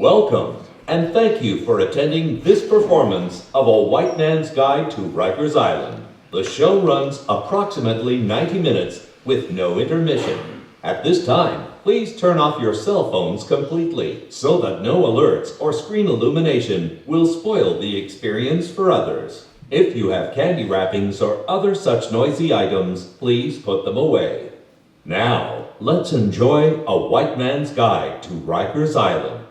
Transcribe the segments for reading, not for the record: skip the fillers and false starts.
Welcome, and thank you for attending this performance of A White Man's Guide to Rikers Island. The show runs approximately 90 minutes with no intermission. At this time, please turn off your cell phones completely so that no alerts or screen illumination will spoil the experience for others. If you have candy wrappings or other such noisy items, please put them away. Now, let's enjoy A White Man's Guide to Rikers Island.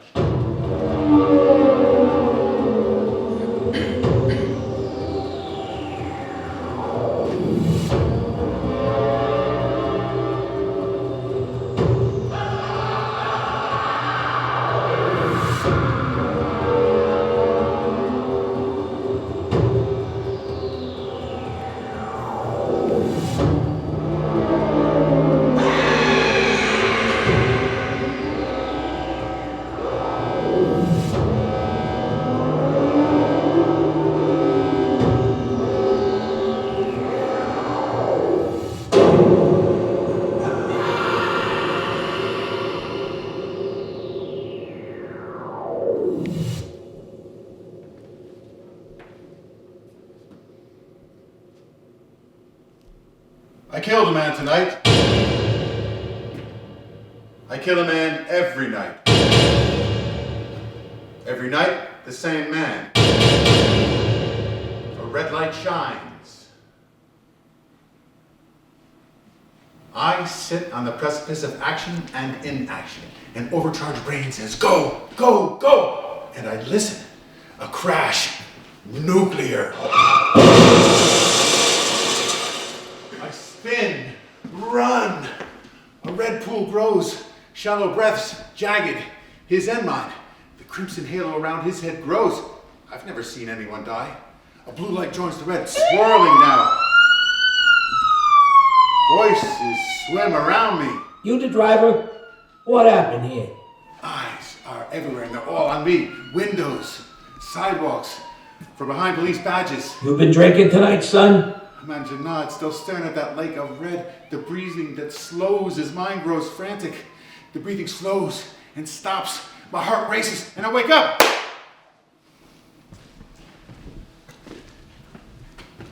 I killed a man tonight. I kill a man every night. Every night, the same man. A red light shines. I sit on the precipice of action and inaction. An overcharged brain says, go, go, go. And I listen. A crash. Nuclear. Spin, run. A red pool grows, shallow breaths, jagged. His end mine, the crimson halo around his head grows. I've never seen anyone die. A blue light joins the red, swirling now. Voices swim around me. You the driver? What happened here? Eyes are everywhere and they're all on me. Windows, sidewalks, from behind police badges. You been drinking tonight, son? Imagine not, still staring at that lake of red, the breathing that slows as mine grows frantic. The breathing slows and stops, my heart races, and I wake up.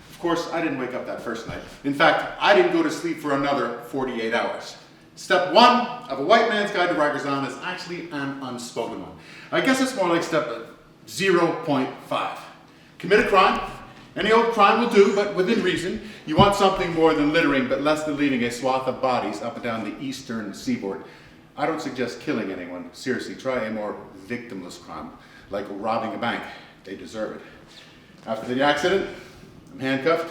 Of course, I didn't wake up that first night. In fact, I didn't go to sleep for another 48 hours. Step 1 of A White Man's Guide to Rikers Island is actually an unspoken one. I guess it's more like step 0.5. Commit a crime. Any old crime will do, but within reason. You want something more than littering, but less than leaving a swath of bodies up and down the eastern seaboard. I don't suggest killing anyone. Seriously, try a more victimless crime, like robbing a bank. They deserve it. After the accident, I'm handcuffed.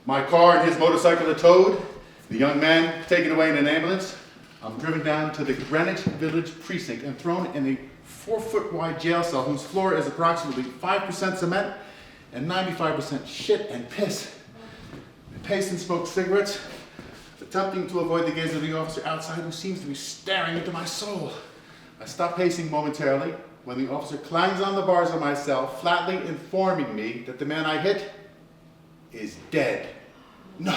My car and his motorcycle are towed. The young man taken away in an ambulance. I'm driven down to the Greenwich Village precinct and thrown in a 4-foot wide jail cell whose floor is approximately 5% cement and 95% shit and piss. I pace and smoke cigarettes, attempting to avoid the gaze of the officer outside who seems to be staring into my soul. I stop pacing momentarily when the officer clangs on the bars of my cell, flatly informing me that the man I hit is dead. No.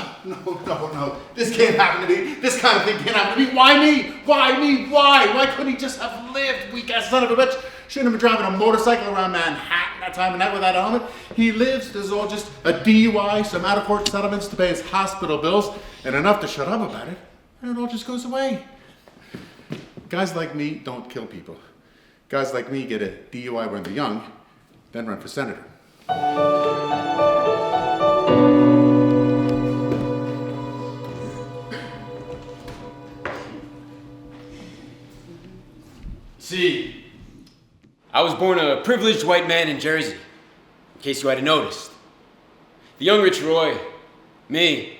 This can't happen to me. This kind of thing can't happen to me. Why me? Why me? Why? Why couldn't he just have lived, weak-ass son of a bitch? Shouldn't have been driving a motorcycle around Manhattan that time of night without a helmet. He lives. This is all just a DUI, some out-of-court settlements to pay his hospital bills, and enough to shut up about it, and it all just goes away. Guys like me don't kill people. Guys like me get a DUI when they're young, then run for senator. See, I was born a privileged white man in Jersey, in case you hadn't noticed. The young Rich Roy, me,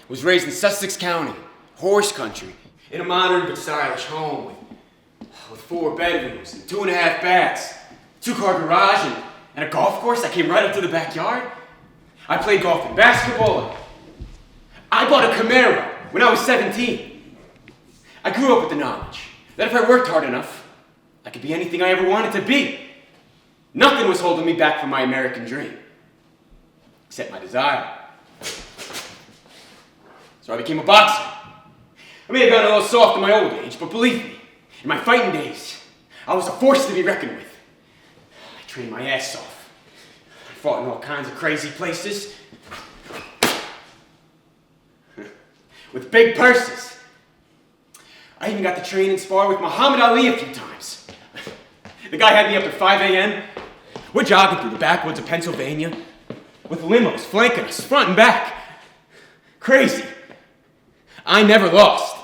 was raised in Sussex County, horse country, in a modern but stylish home with 4 bedrooms and 2.5 baths, 2-car garage, and a golf course that came right up to the backyard. I played golf and basketball. I bought a Camaro when I was 17. I grew up with the knowledge that if I worked hard enough, I could be anything I ever wanted to be. Nothing was holding me back from my American dream, except my desire. So I became a boxer. I may have gotten a little soft in my old age, but believe me, in my fighting days, I was a force to be reckoned with. I trained my ass off. I fought in all kinds of crazy places. With big purses. I even got to train and spar with Muhammad Ali a few times. The guy had me up at 5 a.m. We're jogging through the backwoods of Pennsylvania with limos flanking us front and back. Crazy. I never lost.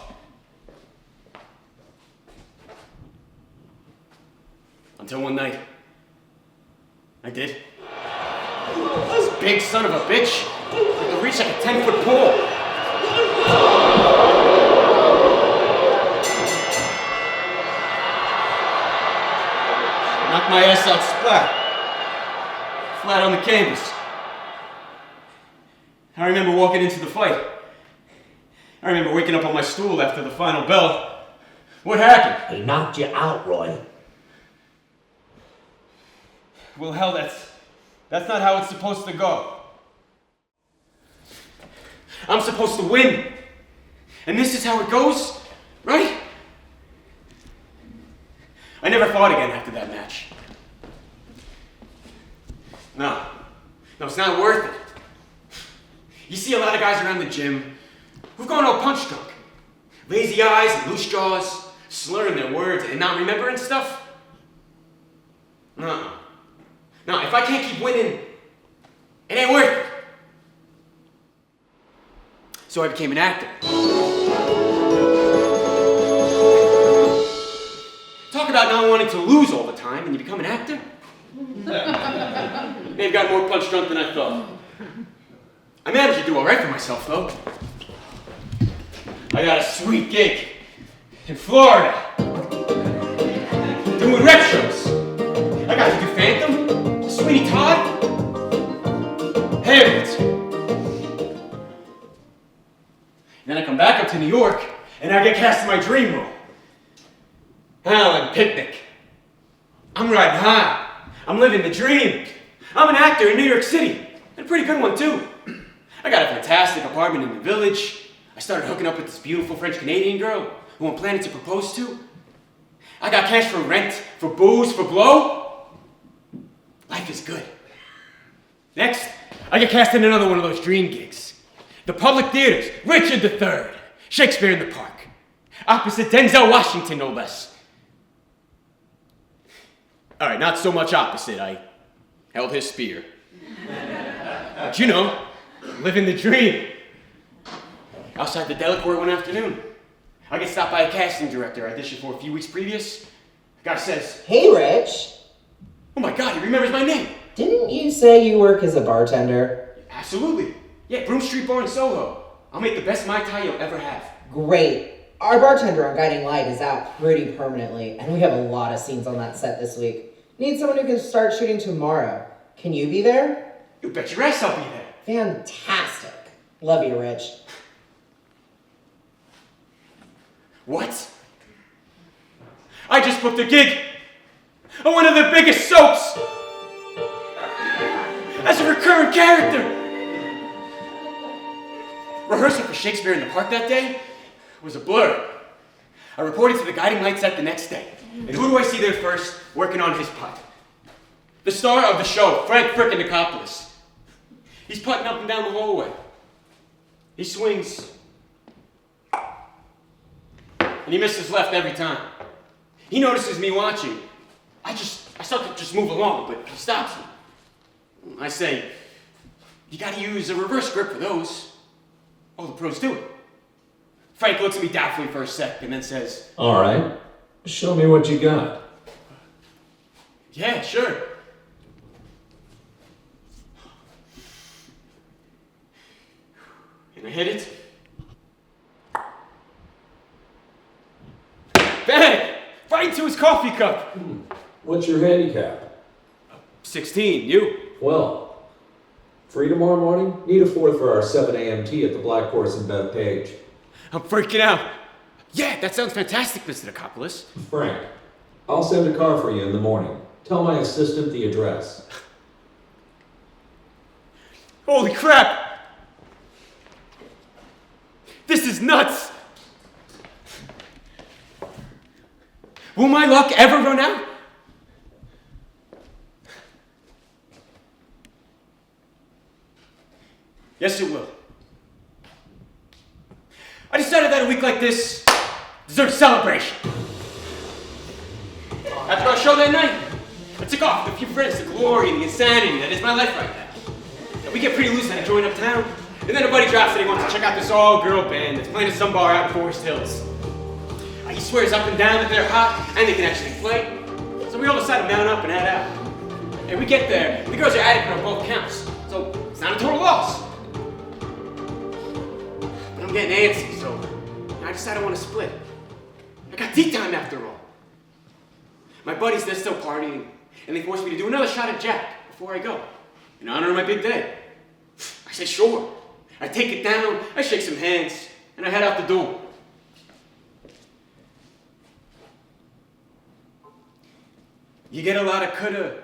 Until one night. I did. This big son of a bitch could reach like a 10-foot pole. Knocked my ass out splat. Flat on the canvas. I remember walking into the fight. I remember waking up on my stool after the final bell. What happened? He knocked you out, Roy. Well, hell, that's not how it's supposed to go. I'm supposed to win. And this is how it goes, right? I never fought again after that match. No, it's not worth it. You see a lot of guys around the gym who've gone all punch drunk. Lazy eyes and loose jaws, slurring their words and not remembering stuff. No, if I can't keep winning, it ain't worth it. So I became an actor. Talk about not wanting to lose all the time and you become an actor? May have got more punch drunk than I thought. I managed to do all right for myself, though. I got a sweet gig in Florida, doing rep shows. I got to do Phantom, Sweeney Todd, Hamlet. Then I come back up to New York, and I get cast in my dream role. Alan Picnic. I'm riding high. I'm living the dream. I'm an actor in New York City, and a pretty good one, too. I got a fantastic apartment in the village. I started hooking up with this beautiful French-Canadian girl who I'm planning to propose to. I got cash for rent, for booze, for blow. Life is good. Next, I get cast in another one of those dream gigs. The public theaters, Richard III, Shakespeare in the Park. Opposite Denzel Washington, no less. All right, not so much opposite. I held his spear. But you know, living the dream. Outside the Delacorte one afternoon, I get stopped by a casting director I auditioned for a few weeks previous. The guy says, Hey, Rich. "Oh my God, he remembers my name." Didn't you say you work as a bartender? Absolutely. Yeah, Broom Street Bar in Soho. I'll make the best Mai Tai you'll ever have. Great. Our bartender on Guiding Light is out pretty permanently, and we have a lot of scenes on that set this week. Need someone who can start shooting tomorrow. Can you be there? You bet your ass I'll be there. Fantastic. Love you, Rich. What? I just booked a gig on one of the biggest soaps as a recurrent character. Rehearsal for Shakespeare in the Park that day was a blur. I reported to the Guiding Light set the next day. And who do I see there first, working on his putt? The star of the show, Frank frickin' Nicopolis. He's putting up and down the hallway. He swings. And he misses left every time. He notices me watching. I start to just move along, but he stops me. I say, "You gotta use a reverse grip for those. All the pros do it." Frank looks at me doubtfully for a sec and then says, All right, show me what you got. "Yeah, sure." And I hit it. Bang! Right into his coffee cup. What's your handicap? 16, you? Well, free tomorrow morning? Need a fourth for our 7 a.m. tea at the Black Horse in Bethpage. I'm freaking out. Yeah, that sounds fantastic, Mr. Nicopolis. Frank, I'll send a car for you in the morning. Tell my assistant the address. Holy crap! This is nuts! Will my luck ever run out? Yes, it will. I decided that a week like this deserves celebration. After our show that night, I took off with a few friends the glory and the insanity that is my life right now. And we get pretty loose and I join uptown. And then a buddy drops that he wants to check out this all-girl band that's playing at some bar out in Forest Hills. He swears up and down that they're hot and they can actually play. So we all decide to mount up and head out. And we get there, the girls are adequate on both counts. So it's not a total loss. But I'm getting antsy, so I decide I want to split. I got tea time after all. My buddies, they're still partying, and they force me to do another shot at Jack before I go, in honor of my big day. I say sure. I take it down, I shake some hands, and I head out the door. You get a lot of coulda,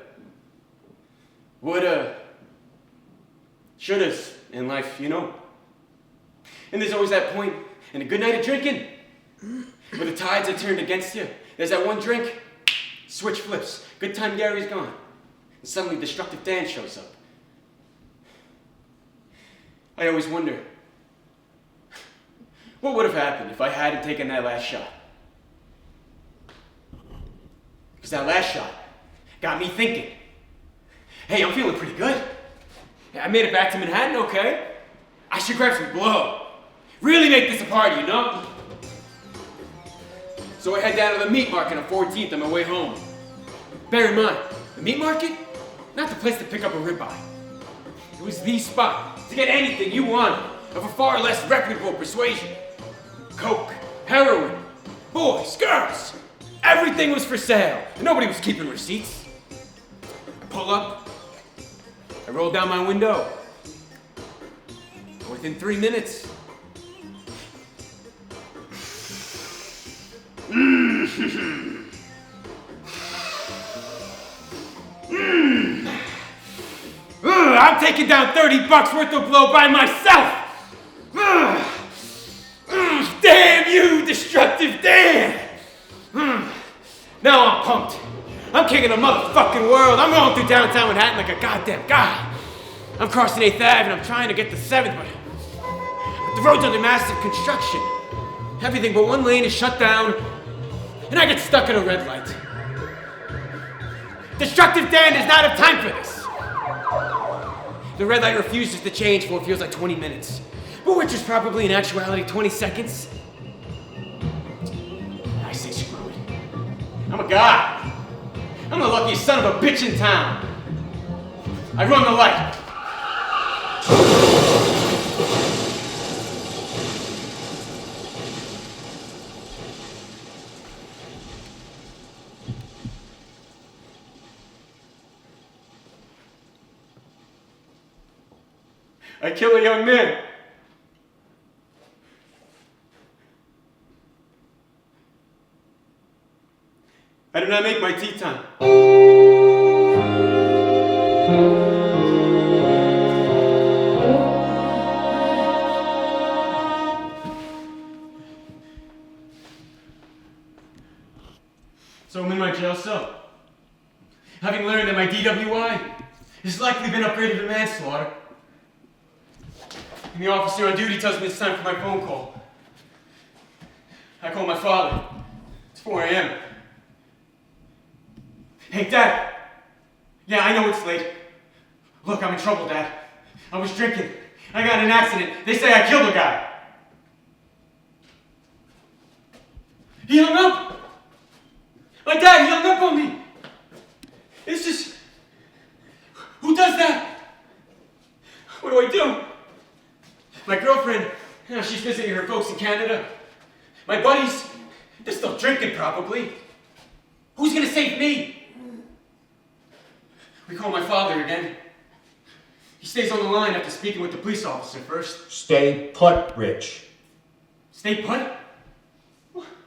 woulda, shouldas in life, you know. And there's always that point in a good night of drinking where the tides are turned against you. There's that one drink, switch flips, good time Gary's gone, and suddenly destructive Dan shows up. I always wonder, what would have happened if I hadn't taken that last shot? Because that last shot got me thinking, hey, I'm feeling pretty good. I made it back to Manhattan, okay? I should grab some blow. Really make this a party, you know? So I head down to the meat market on 14th on my way home. Bear in mind, the meat market? Not the place to pick up a ribeye. It was the spot to get anything you wanted of a far less reputable persuasion. Coke, heroin, boys, girls. Everything was for sale. Nobody was keeping receipts. I pull up. I roll down my window. And within 3 minutes, I'm taking down $30 worth of blow by myself. Damn you, destructive Dan. Now I'm pumped. I'm king of the motherfucking world. I'm going through downtown Manhattan like a goddamn god. I'm crossing 8th Ave and I'm trying to get to 7th, but the road's under massive construction. Everything but one lane is shut down, and I get stuck at a red light. Destructive Dan does not have time for this. The red light refuses to change for what feels like 20 minutes, but which is probably in actuality 20 seconds. I say screw it. I'm a god. I'm the luckiest son of a bitch in town. I run the light. I kill a young man. I do not make my tea time. So I'm in my jail cell, having learned that my DWI has likely been upgraded to manslaughter. And the officer on duty tells me it's time for my phone call. I call my father. It's 4 a.m. Hey, Dad. Yeah, I know it's late. Look, I'm in trouble, Dad. I was drinking. I got in an accident. They say I killed a guy. He hung up. My dad, he hung up on me. It's just... Who does that? What do I do? My girlfriend, she's visiting her folks in Canada. My buddies, they're still drinking probably. Who's gonna save me? We call my father again. He stays on the line after speaking with the police officer first. Stay put, Rich. Stay put?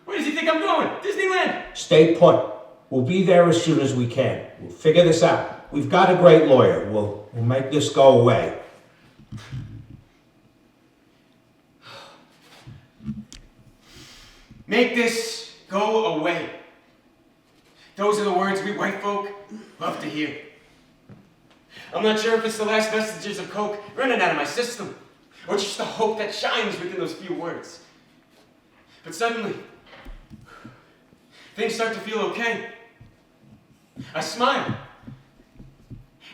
Where does he think I'm going? Disneyland? Stay put. We'll be there as soon as we can. We'll figure this out. We've got a great lawyer. We'll make this go away. Make this go away. Those are the words we white folk love to hear. I'm not sure if it's the last vestiges of coke running out of my system, or just the hope that shines within those few words. But suddenly, things start to feel okay. I smile.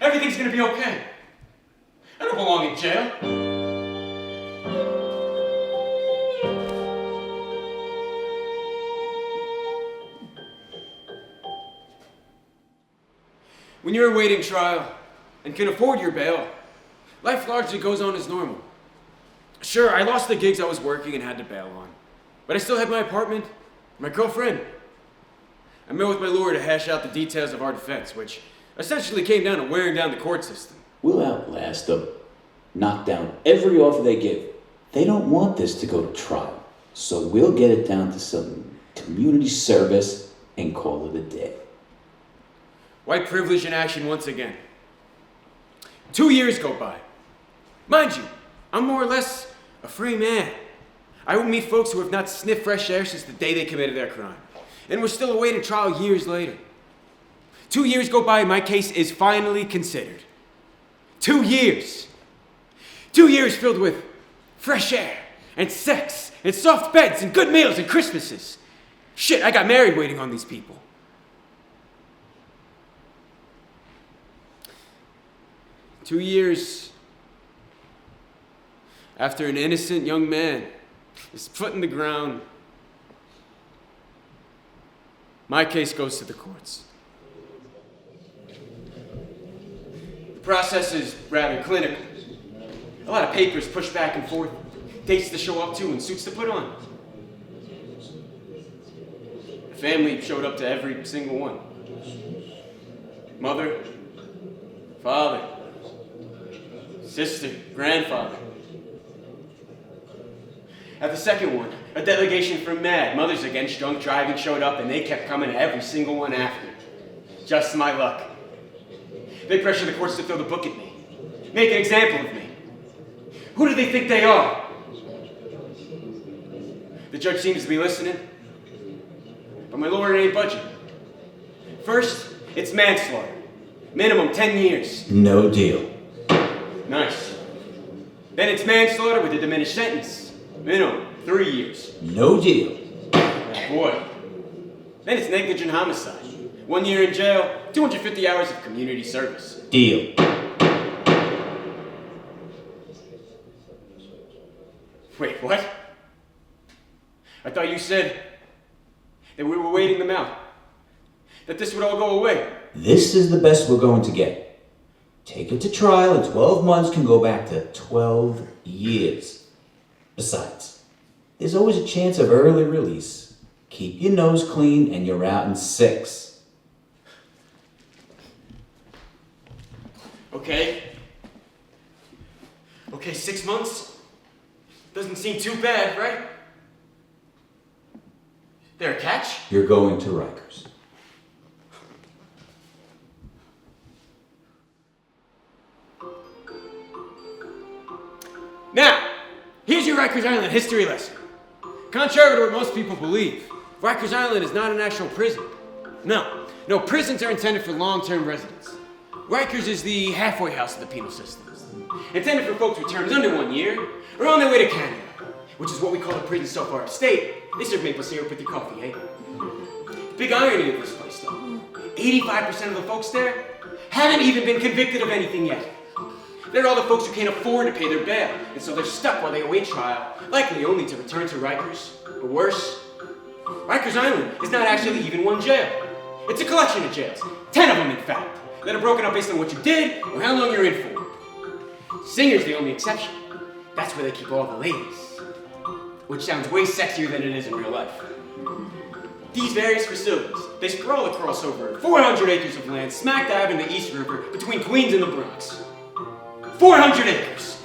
Everything's gonna be okay. I don't belong in jail. When you're awaiting trial and can afford your bail, life largely goes on as normal. Sure, I lost the gigs I was working and had to bail on, but I still had my apartment, my girlfriend. I met with my lawyer to hash out the details of our defense, which essentially came down to wearing down the court system. We'll outlast them. Knock down every offer they give. They don't want this to go to trial, so we'll get it down to some community service and call it a day. White privilege in action once again. 2 years go by. Mind you, I'm more or less a free man. I will meet folks who have not sniffed fresh air since the day they committed their crime, and we're still awaiting trial years later. 2 years go by and my case is finally considered. 2 years. 2 years filled with fresh air and sex and soft beds and good meals and Christmases. Shit, I got married waiting on these people. 2 years after an innocent young man is put in the ground, my case goes to the courts. The process is rather clinical. A lot of papers pushed back and forth, dates to show up to and suits to put on. The family showed up to every single one. Mother, father, sister, grandfather. At the second one, a delegation from MAD, Mothers Against Drunk Driving, showed up and they kept coming to every single one after. Just my luck. They pressured the courts to throw the book at me, make an example of me. Who do they think they are? The judge seems to be listening, but my lawyer ain't budging. First, it's manslaughter. Minimum 10 years. No deal. Nice. Then it's manslaughter with a diminished sentence. Minimum 3 years. No deal. Oh boy. Then it's negligent homicide. 1 year in jail, 250 hours of community service. Deal. Wait, what? I thought you said that we were waiting them out. That this would all go away. This is the best we're going to get. Take it to trial and 12 months can go back to 12 years. Besides, there's always a chance of early release. Keep your nose clean and you're out in 6. Okay. Okay, 6 months? Doesn't seem too bad, right? There a catch? You're going to Rikers. Now, here's your Rikers Island history lesson. Contrary to what most people believe, Rikers Island is not an actual prison. No, prisons are intended for long-term residents. Rikers is the halfway house of the penal system. Intended for folks with terms under 1 year, or on their way to Canada, which is what we call a prison so far upstate. They serve maple syrup with your coffee, eh? The big irony of this place, though, 85% of the folks there haven't even been convicted of anything yet. They're all the folks who can't afford to pay their bail, and so they're stuck while they await trial, likely only to return to Rikers, or worse. Rikers Island is not actually even one jail. It's a collection of jails, 10 of them in fact, that are broken up based on what you did or how long you're in for. Singer's the only exception. That's where they keep all the ladies, which sounds way sexier than it is in real life. These various facilities, they sprawl across over 400 acres of land smack dab in the East River between Queens and the Bronx. 400 acres!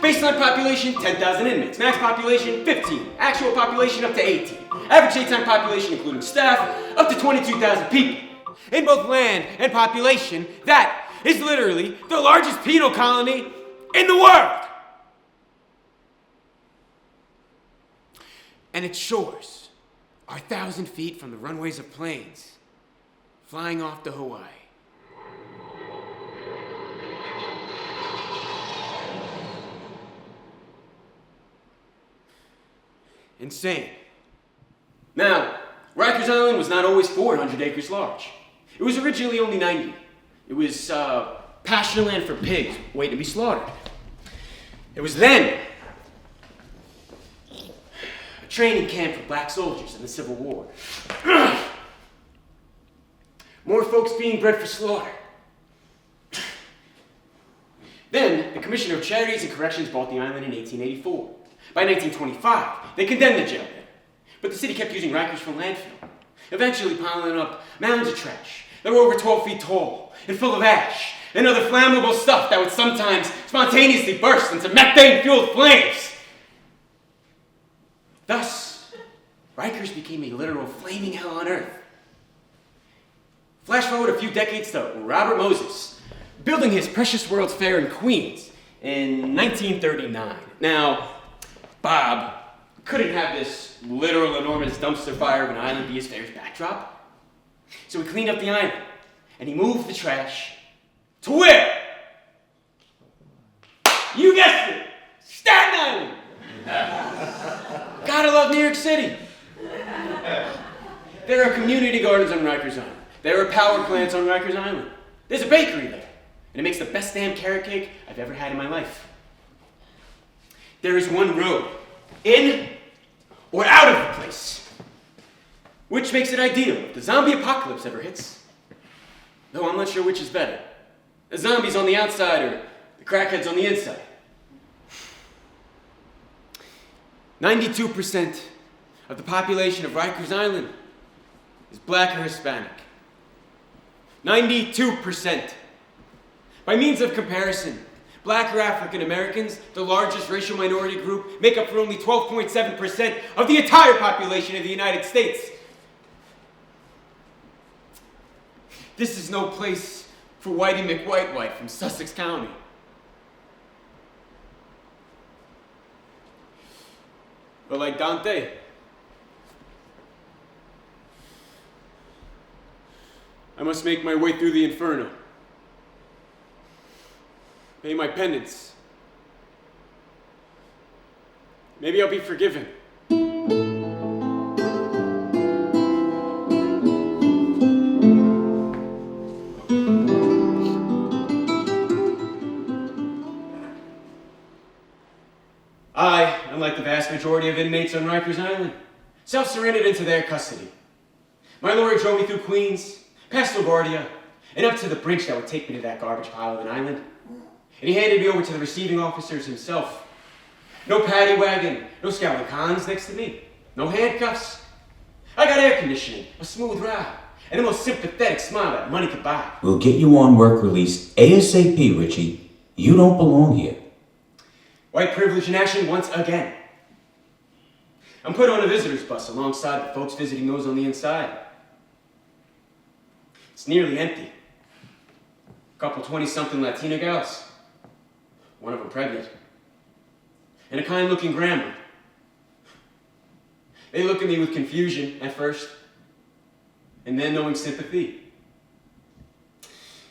Baseline population, 10,000 inmates. Max population, 15. Actual population, up to 18. Average daytime population, including staff, up to 22,000 people. In both land and population, that is literally the largest penal colony in the world! And its shores are 1,000 feet from the runways of planes flying off to Hawaii. Insane. Now, Rikers Island was not always 400 acres large. It was originally only 90. It was pasture land for pigs waiting to be slaughtered. It was then a training camp for black soldiers in the Civil War. More folks being bred for slaughter. Then, the Commissioner of Charities and Corrections bought the island in 1884. By 1925, they condemned the jail there. But the city kept using Rikers for landfill, eventually piling up mounds of trash that were over 12 feet tall and full of ash and other flammable stuff that would sometimes spontaneously burst into methane-fueled flames. Thus, Rikers became a literal flaming hell on earth. Flash forward a few decades to Robert Moses, building his Precious World's Fair in Queens in 1939. Now, Bob couldn't have this literal enormous dumpster fire of an island be his fair's backdrop. So he cleaned up the island, and he moved the trash to where? You guessed it! Staten Island! Gotta love New York City. There are community gardens on Rikers Island. There are power plants on Rikers Island. There's a bakery there, and it makes the best damn carrot cake I've ever had in my life. There is one road, in or out of the place, which makes it ideal if the zombie apocalypse ever hits. Though I'm not sure which is better, the zombies on the outside or the crackheads on the inside. 92% of the population of Rikers Island is black or Hispanic. 92%. By means of comparison, black or African Americans, the largest racial minority group, make up for only 12.7% of the entire population of the United States. This is no place for Whitey McWhite from Sussex County. But like Dante, I must make my way through the inferno. Pay my penance. Maybe I'll be forgiven. I, unlike the vast majority of inmates on Rikers Island, self-surrendered into their custody. My lawyer drove me through Queens, past LaGuardia, and up to the bridge that would take me to that garbage pile of an island. And he handed me over to the receiving officers himself. No paddy wagon, no scowling cons next to me, no handcuffs. I got air conditioning, a smooth ride, and the most sympathetic smile that money could buy. We'll get you on work release ASAP, Richie. You don't belong here. White privilege in action once again. I'm put on a visitor's bus alongside the folks visiting those on the inside. It's nearly empty. A couple 20-something Latina gals. One of them pregnant. And a kind-looking grandma. They look at me with confusion at first, and then knowing sympathy.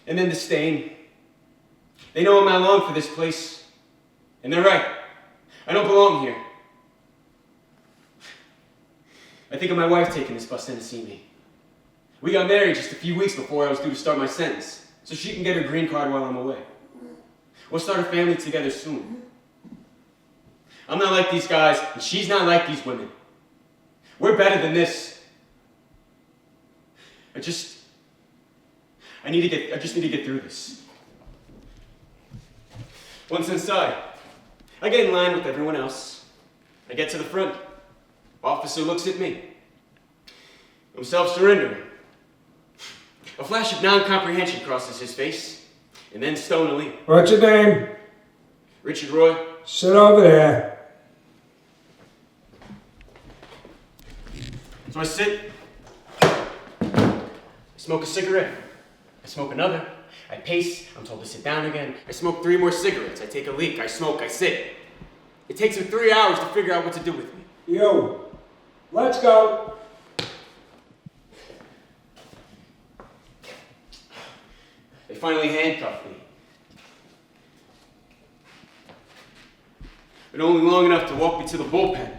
And then disdain. They know I'm not long for this place, and they're right. I don't belong here. I think of my wife taking this bus in to see me. We got married just a few weeks before I was due to start my sentence, so she can get her green card while I'm away. We'll start a family together soon. I'm not like these guys, and she's not like these women. We're better than this. I just need to get through this. Once inside, I get in line with everyone else. I get to the front. Officer looks at me. I'm self-surrendering. A flash of non-comprehension crosses his face, and then stonily. What's your name? Richard Roy. Sit over there. So I sit. I smoke a cigarette. I smoke another. I pace. I'm told to sit down again. I smoke 3 more cigarettes. I take a leak. I smoke. I sit. It takes him 3 hours to figure out what to do with me. You. Let's go. They finally handcuffed me. But only long enough to walk me to the bullpen.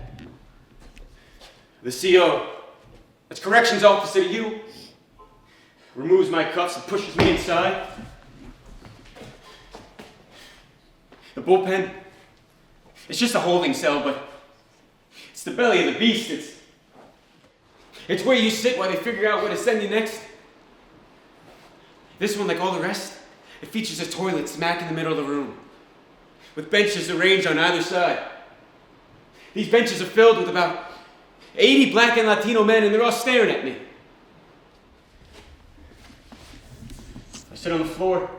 The CO, that's corrections officer to you, removes my cuffs and pushes me inside. The bullpen, it's just a holding cell, but it's the belly of the beast. It's where you sit while they figure out where to send you next. This one, like all the rest, it features a toilet smack in the middle of the room, with benches arranged on either side. These benches are filled with about 80 black and Latino men, and they're all staring at me. I sit on the floor,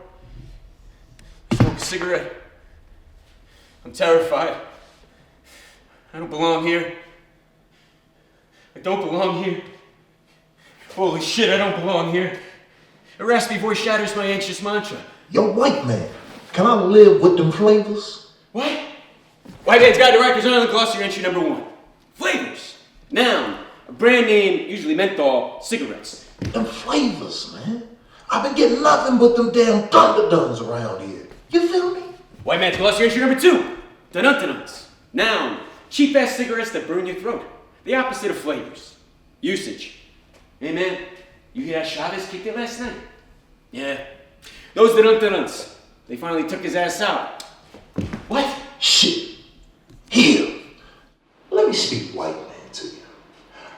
smoke a cigarette. I'm terrified. I don't belong here. I don't belong here. Holy shit, I don't belong here. A raspy voice shatters my anxious mantra. Yo, white man, can I live with them flavors? What? White Man's Guide to Rikers Island, glossary entry number 1. Flavors. Noun. A brand name, usually menthol, cigarettes. Them flavors, man. I've been getting nothing but them damn Thunderduns around here. You feel me? White Man's glossary entry number 2. Dun-dun-dun-duns. Noun. Cheap-ass cigarettes that burn your throat. The opposite of flavors. Usage. Hey man, you hear that Chavez kicked it last night? Yeah. Those dun-dun-dun-duns. They finally took his ass out. What? Shit. Here. Let me speak white man to you.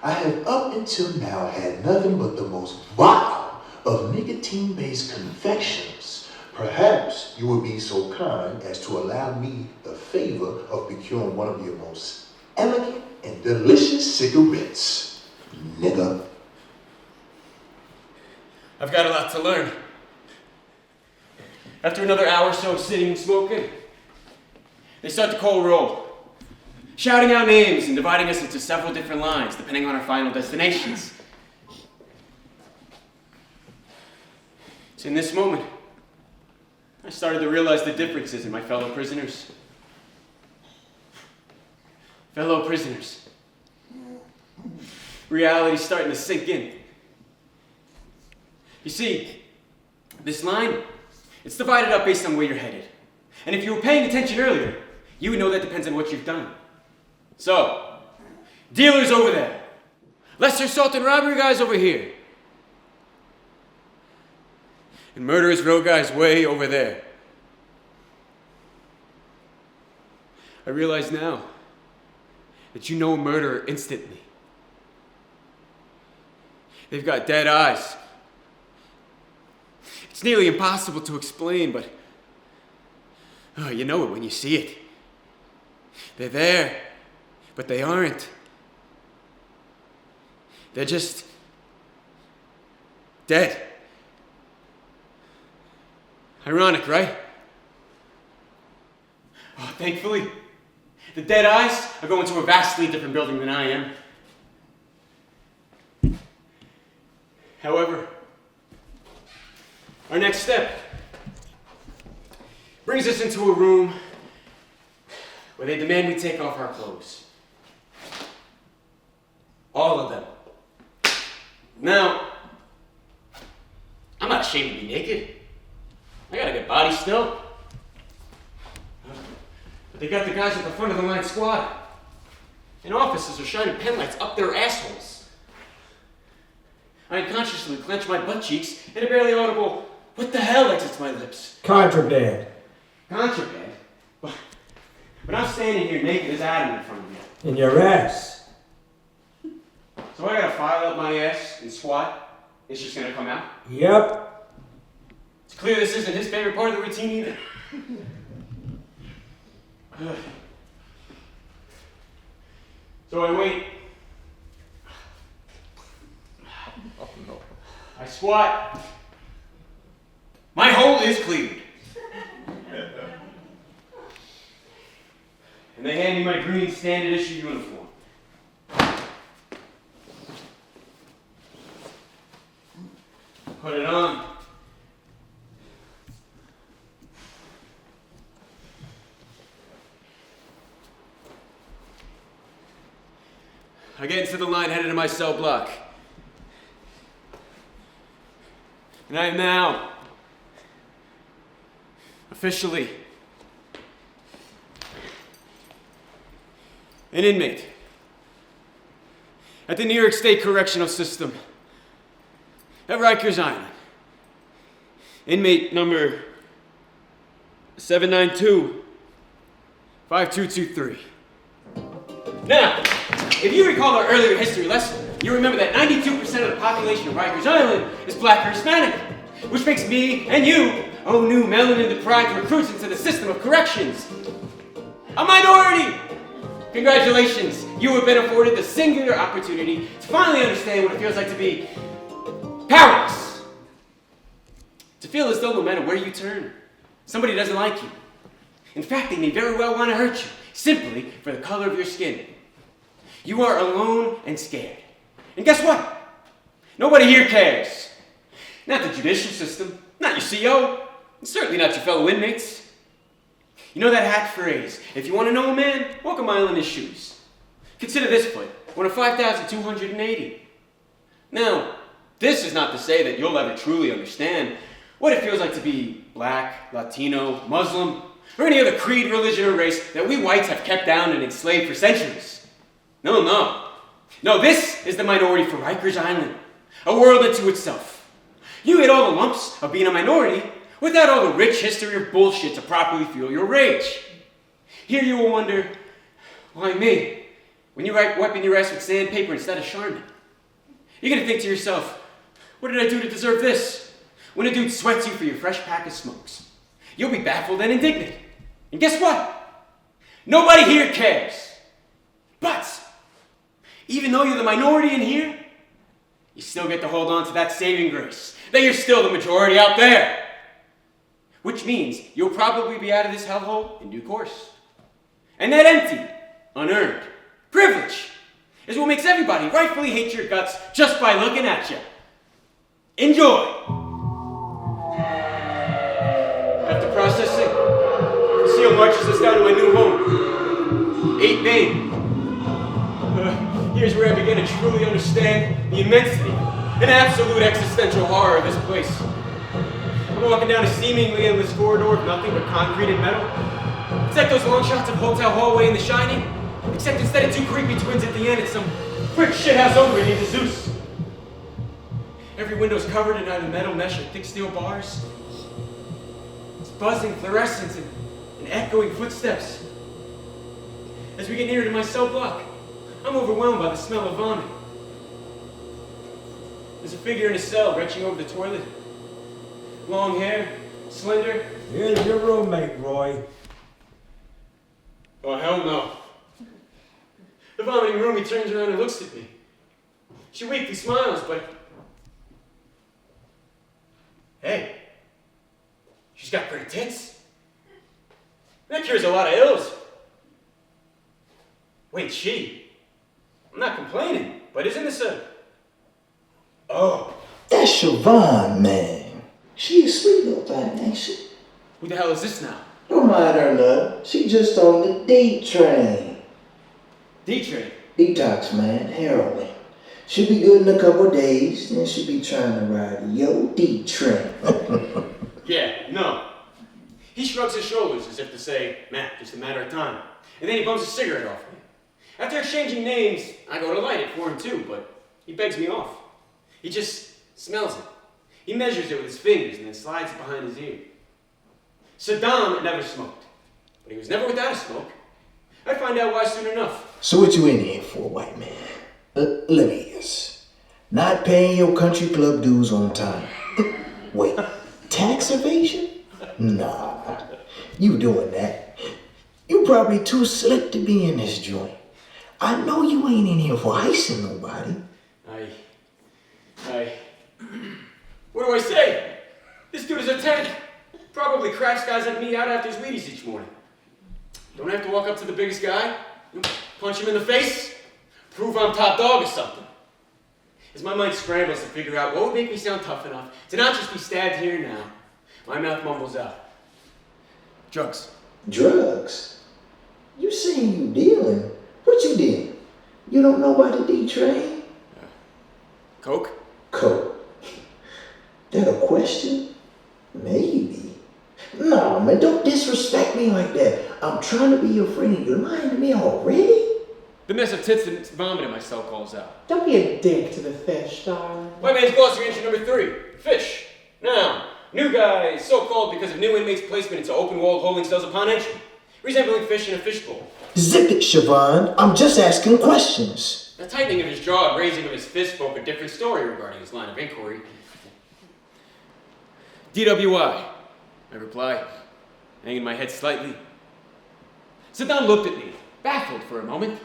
I have up until now had nothing but the most vile of nicotine-based confections. Perhaps you would be so kind as to allow me the favor of procuring one of your most elegant and delicious cigarettes, nigga. I've got a lot to learn. After another hour or so of sitting and smoking, they start to call roll, shouting out names and dividing us into several different lines depending on our final destinations. It's in this moment I started to realize the differences in my fellow prisoners. Fellow prisoners. Reality's starting to sink in. You see, this line, it's divided up based on where you're headed. And if you were paying attention earlier, you would know that depends on what you've done. So, dealers over there. Lesser assault and robbery guys over here. And murderous row guys way over there. I realize now that you know a murderer instantly. They've got dead eyes. It's nearly impossible to explain, but you know it when you see it. They're there, but they aren't. They're just dead. Ironic, right? Oh, thankfully, the dead eyes are going to a vastly different building than I am. However, our next step brings us into a room where they demand we take off our clothes. All of them. Now, I'm not ashamed to be naked. I got a good body still. But they got the guys at the front of the line squad. And officers are shining pen lights up their assholes. I unconsciously clench my butt cheeks and a barely audible, "What the hell?" exits my lips. Contraband. Contraband? But I'm standing here naked as Adam in front of you. In your ass. So I gotta file up my ass and squat. It's just gonna come out. Yep. It's clear this isn't his favorite part of the routine either. So I wait. Oh no. I squat. My hole is cleared. And they hand me my green standard issue uniform. Put it on. I get into the line headed to my cell block. And I am now Officially, an inmate at the New York State Correctional System at Rikers Island. Inmate number 792-5223. Now, if you recall our earlier history lesson, you remember that 92% of the population of Rikers Island is black or Hispanic, which makes me and you, new melanin-deprived recruits into the system of corrections, a minority. Congratulations, you have been afforded the singular opportunity to finally understand what it feels like to be powerless. To feel as though no matter where you turn, somebody doesn't like you. In fact, they may very well want to hurt you, simply for the color of your skin. You are alone and scared. And guess what? Nobody here cares. Not the judicial system, not your CO, and certainly not your fellow inmates. You know that hack phrase, if you want to know a man, walk a mile in his shoes. Consider this foot, one of 5,280. Now, this is not to say that you'll ever truly understand what it feels like to be black, Latino, Muslim, or any other creed, religion, or race that we whites have kept down and enslaved for centuries. No. No, this is the minority for Rikers Island, a world unto itself. You get all the lumps of being a minority without all the rich history of bullshit to properly fuel your rage. Here you will wonder, why me? When you're wiping your ass with sandpaper instead of Charmin. You're gonna think to yourself, what did I do to deserve this? When a dude sweats you for your fresh pack of smokes, you'll be baffled and indignant. And guess what? Nobody here cares. But, even though you're the minority in here, you still get to hold on to that saving grace, that you're still the majority out there. Which means you'll probably be out of this hellhole in due course. And that empty, unearned privilege is what makes everybody rightfully hate your guts just by looking at you. Enjoy. After processing, the seal marches us down to my new home, 8 Main. Here's where I begin to truly understand the immensity and absolute existential horror of this place. I'm walking down a seemingly endless corridor of nothing but concrete and metal. It's like those long shots of Hotel Hallway in The Shining, except instead of 2 creepy twins at the end, it's some freak shithouse ogre named Zeus. Every window's covered in either metal mesh or thick steel bars. It's buzzing fluorescence and echoing footsteps. As we get nearer to my cell block, I'm overwhelmed by the smell of vomit. There's a figure in a cell retching over the toilet. Long hair, slender. Here's your roommate, Roy. Oh, hell no. The vomiting roomie turns around and looks at me. She weakly smiles, but... Hey, she's got pretty tits. That cures a lot of ills. Wait, she? I'm not complaining, but isn't this a... Oh. That's Siobhan, man. She a sweet little thing, ain't she? Who the hell is this now? Don't mind her, love. She just on the D train. D train? Detox, man. Heroin. She'll be good in a couple days, then she'll be trying to ride your D train. Yeah, no. He shrugs his shoulders as if to say, man, just a matter of time. And then he bums a cigarette off me. After exchanging names, I go to light it for him too, but he begs me off. He just smells it. He measures it with his fingers and then slides it behind his ear. Saddam never smoked, but he was never without a smoke. I'd find out why soon enough. So what you in here for, white man? Let me guess. Not paying your country club dues on time. Wait, tax evasion? Nah, you doing that. You probably too slick to be in this joint. I know you ain't in here for icing nobody. What do I say? This dude is a tank. Probably cracks guys like me out after his Wheaties each morning. Don't have to walk up to the biggest guy, punch him in the face, prove I'm top dog or something. As my mind scrambles to figure out what would make me sound tough enough to not just be stabbed here now, my mouth mumbles out. Drugs. Drugs? You saying you dealing? What you did? You don't know about the D train? Coke? Coke. That a question? Maybe. No, man, don't disrespect me like that. I'm trying to be your friend and you're lying to me already? The mess of tits and vomit in my cell calls out. Don't be a dick to the fish, darling. White man's glossary entry number 3. Fish. Noun. New guy, so-called because of new inmates' placement into open-walled holding cells upon entry, resembling fish in a fishbowl. Zip it, Siobhan. I'm just asking questions. The tightening of his jaw and raising of his fist spoke a different story regarding his line of inquiry. DWI, I reply, hanging my head slightly. Saddam looked at me, baffled for a moment,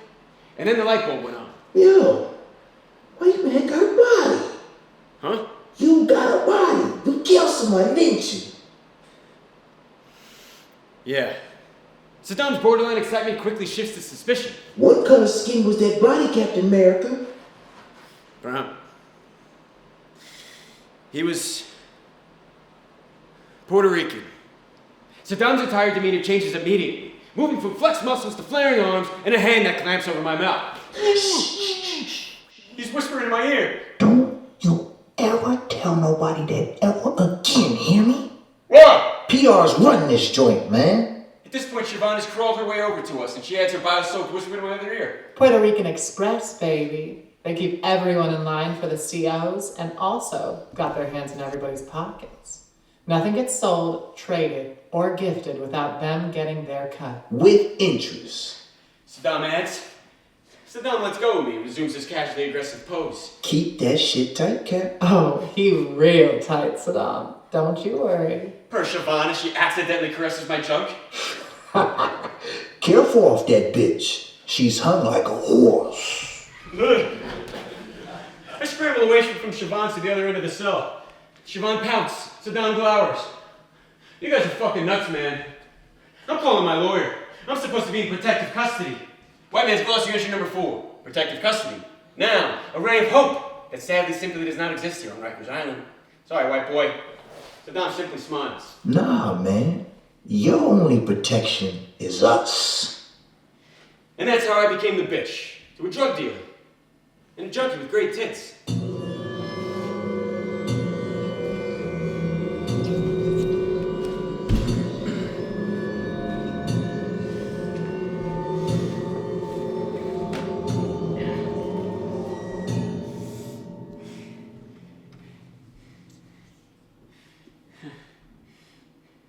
and then the light bulb went on. Yo, white man got a body. Huh? You got a body. You killed someone, didn't you? Yeah. Saddam's borderline excitement quickly shifts to suspicion. What color skin was that body, Captain America? Brown. He was Puerto Rican. Saddam's attired demeanor changes immediately, moving from flexed muscles to flaring arms and a hand that clamps over my mouth. He's whispering in my ear. Don't you ever tell nobody that ever again, hear me? What? PR's running this joint, man. At this point, Siobhan has crawled her way over to us, and she adds her bio-soaked whisper in my other ear. Puerto Rican Express, baby. They keep everyone in line for the COs and also got their hands in everybody's pockets. Nothing gets sold, traded, or gifted without them getting their cut. With interest. Saddam adds. Saddam lets go of me and resumes his casually aggressive pose. Keep that shit tight, Cap. Oh, he real tight, Saddam. Don't you worry. Per Siobhan as she accidentally caresses my junk. Careful off that bitch. She's hung like a horse. Ugh. I scramble away from Siobhan to the other end of the cell. Siobhan pouts. Saddam glowers. You guys are fucking nuts, man. I'm calling my lawyer. I'm supposed to be in protective custody. White man's glossary entry number 4. Protective custody. Now, a ray of hope that sadly simply does not exist here on Rikers Island. Sorry, white boy. Saddam simply smiles. Nah, man. Your only protection is us. And that's how I became the bitch to a drug dealer and a junkie with great tits.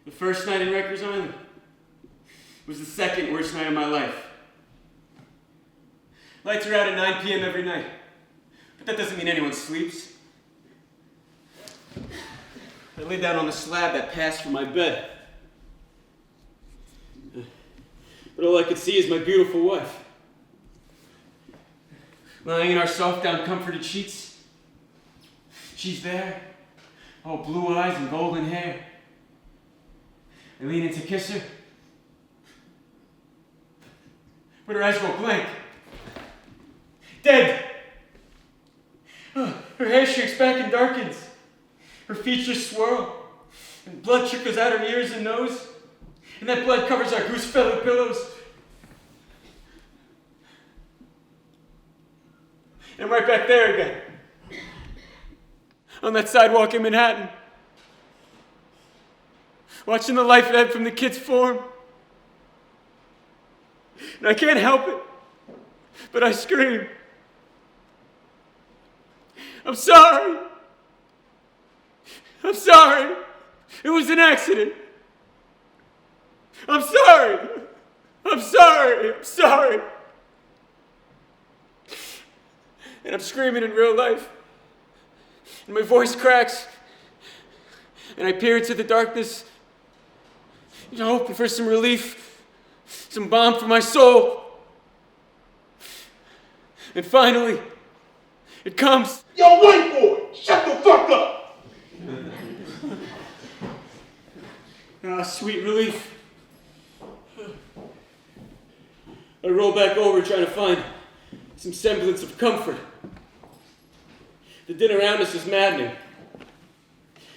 The first night in Rikers Island was the second worst night of my life. Lights are out at 9 p.m. every night, but that doesn't mean anyone sleeps. I lay down on the slab that passed for my bed. But all I could see is my beautiful wife, lying in our soft down comforted sheets. She's there, all blue eyes and golden hair. I lean in to kiss her, but her eyes go blank. Dead! Her hair shrinks back and darkens. Her features swirl, and blood trickles out her ears and nose, and that blood covers our goose-feathered pillows. And I'm right back there again, on that sidewalk in Manhattan, watching the life ebb from the kid's form. And I can't help it, but I scream. I'm sorry. I'm sorry. It was an accident. I'm sorry. I'm sorry. I'm sorry. And I'm screaming in real life. And my voice cracks. And I peer into the darkness, hoping for some relief, some balm for my soul. And finally, it comes. Yo, white boy, shut the fuck up! Ah, sweet relief. I roll back over trying to find some semblance of comfort. The din around us is maddening.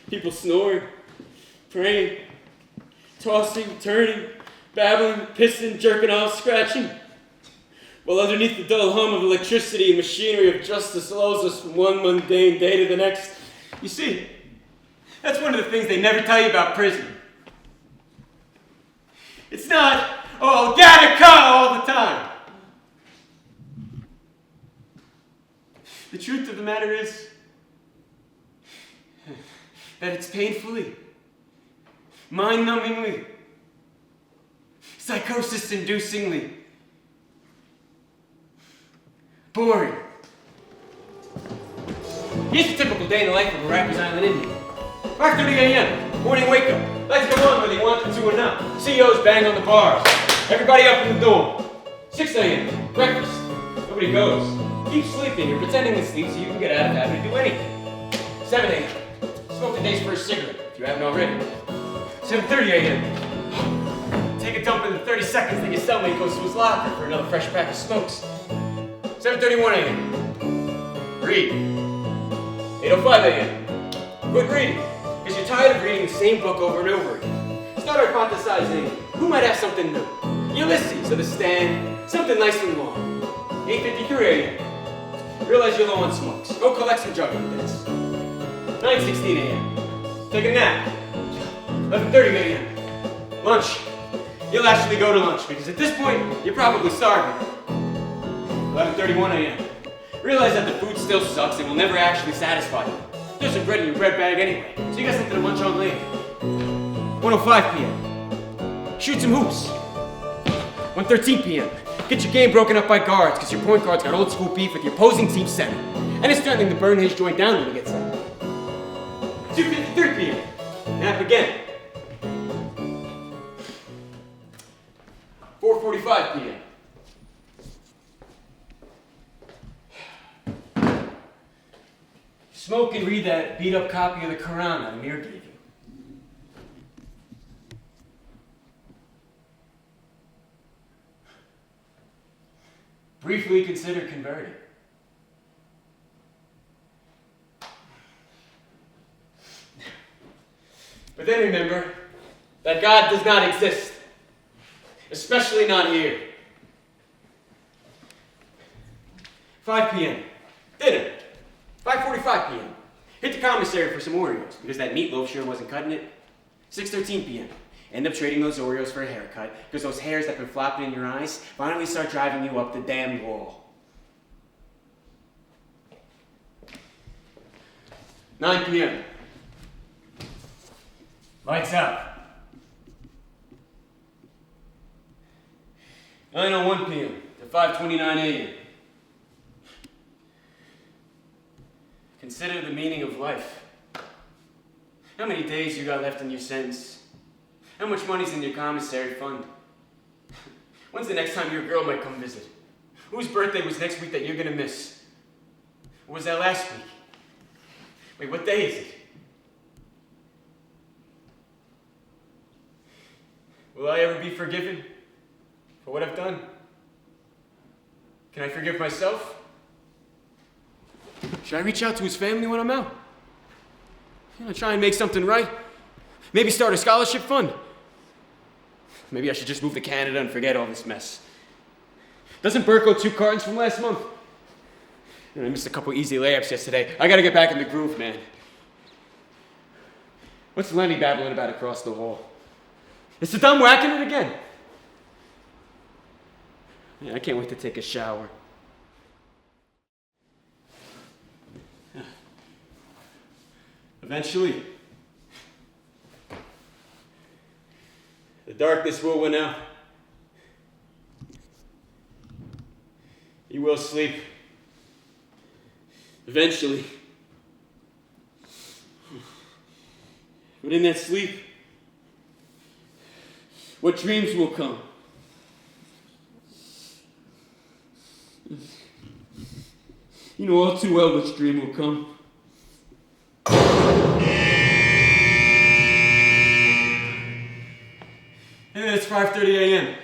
People snoring, praying, tossing, turning, babbling, pissing, jerking off, scratching. While underneath the dull hum of electricity and machinery of justice lulls us from one mundane day to the next. You see, that's one of the things they never tell you about prison. It's not, oh, Danica all the time. The truth of the matter is that it's painfully, mind-numbingly, psychosis-inducingly boring. Here's a typical day in the life of a Rikers Island Indian. 5:30 a.m., morning wake-up. Lights go on whether you want them to or not. CEOs bang on the bars. Everybody up in the dorm. 6 a.m., breakfast. Nobody goes. Keep sleeping. You're pretending to sleep so you can get out of having to do anything. 7 a.m., smoke the day's first cigarette, if you haven't already. 7:30 a.m., take a dump in the 30 seconds that your cellmate goes to his locker for another fresh pack of smokes. 7:31 a.m., read. 8:05 a.m., quit reading, because you're tired of reading the same book over and over again. Start hypothesizing who might have something new. Ulysses or The Stand, something nice and long. 8:53 a.m., realize you're low on smokes. Go collect some juggling bits. 9:16 a.m., take a nap. 11:30 a.m., lunch. You'll actually go to lunch, because at this point, you're probably starving. 11:31 a.m., realize that the food still sucks and will never actually satisfy you. There's some bread in your bread bag anyway, so you got something to munch on later. 1:05 p.m., shoot some hoops. 1:13 p.m., get your game broken up by guards because your point guard's got old school beef with your opposing team center, and it's threatening to burn his joint down when he gets out. 2:53 p.m., nap again. 4:45 p.m., smoke and read that beat-up copy of the Quran that Amir gave you. Briefly consider converting. But then remember that God does not exist, especially not here. 5 p.m., dinner. 5:45 p.m., hit the commissary for some Oreos, because that meatloaf sure wasn't cutting it. 6:13 p.m., end up trading those Oreos for a haircut, because those hairs that have been flopping in your eyes finally start driving you up the damn wall. 9 p.m., lights out. 9:01 p.m. to 5:29 a.m., consider the meaning of life. How many days you got left in your sentence? How much money's in your commissary fund? When's the next time your girl might come visit? Whose birthday was next week that you're gonna miss? Or was that last week? Wait, what day is it? Will I ever be forgiven for what I've done? Can I forgive myself? Should I reach out to his family when I'm out? Try and make something right? Maybe start a scholarship fund? Maybe I should just move to Canada and forget all this mess. Doesn't Bert go 2 cartons from last month? I missed a couple easy layups yesterday. I gotta get back in the groove, man. What's Lenny babbling about across the hall? Is Saddam whacking it again? I can't wait to take a shower. Eventually, the darkness will win out. You will sleep. Eventually. But in that sleep, what dreams will come? You know all too well which dream will come. And then it's 5:30 a.m.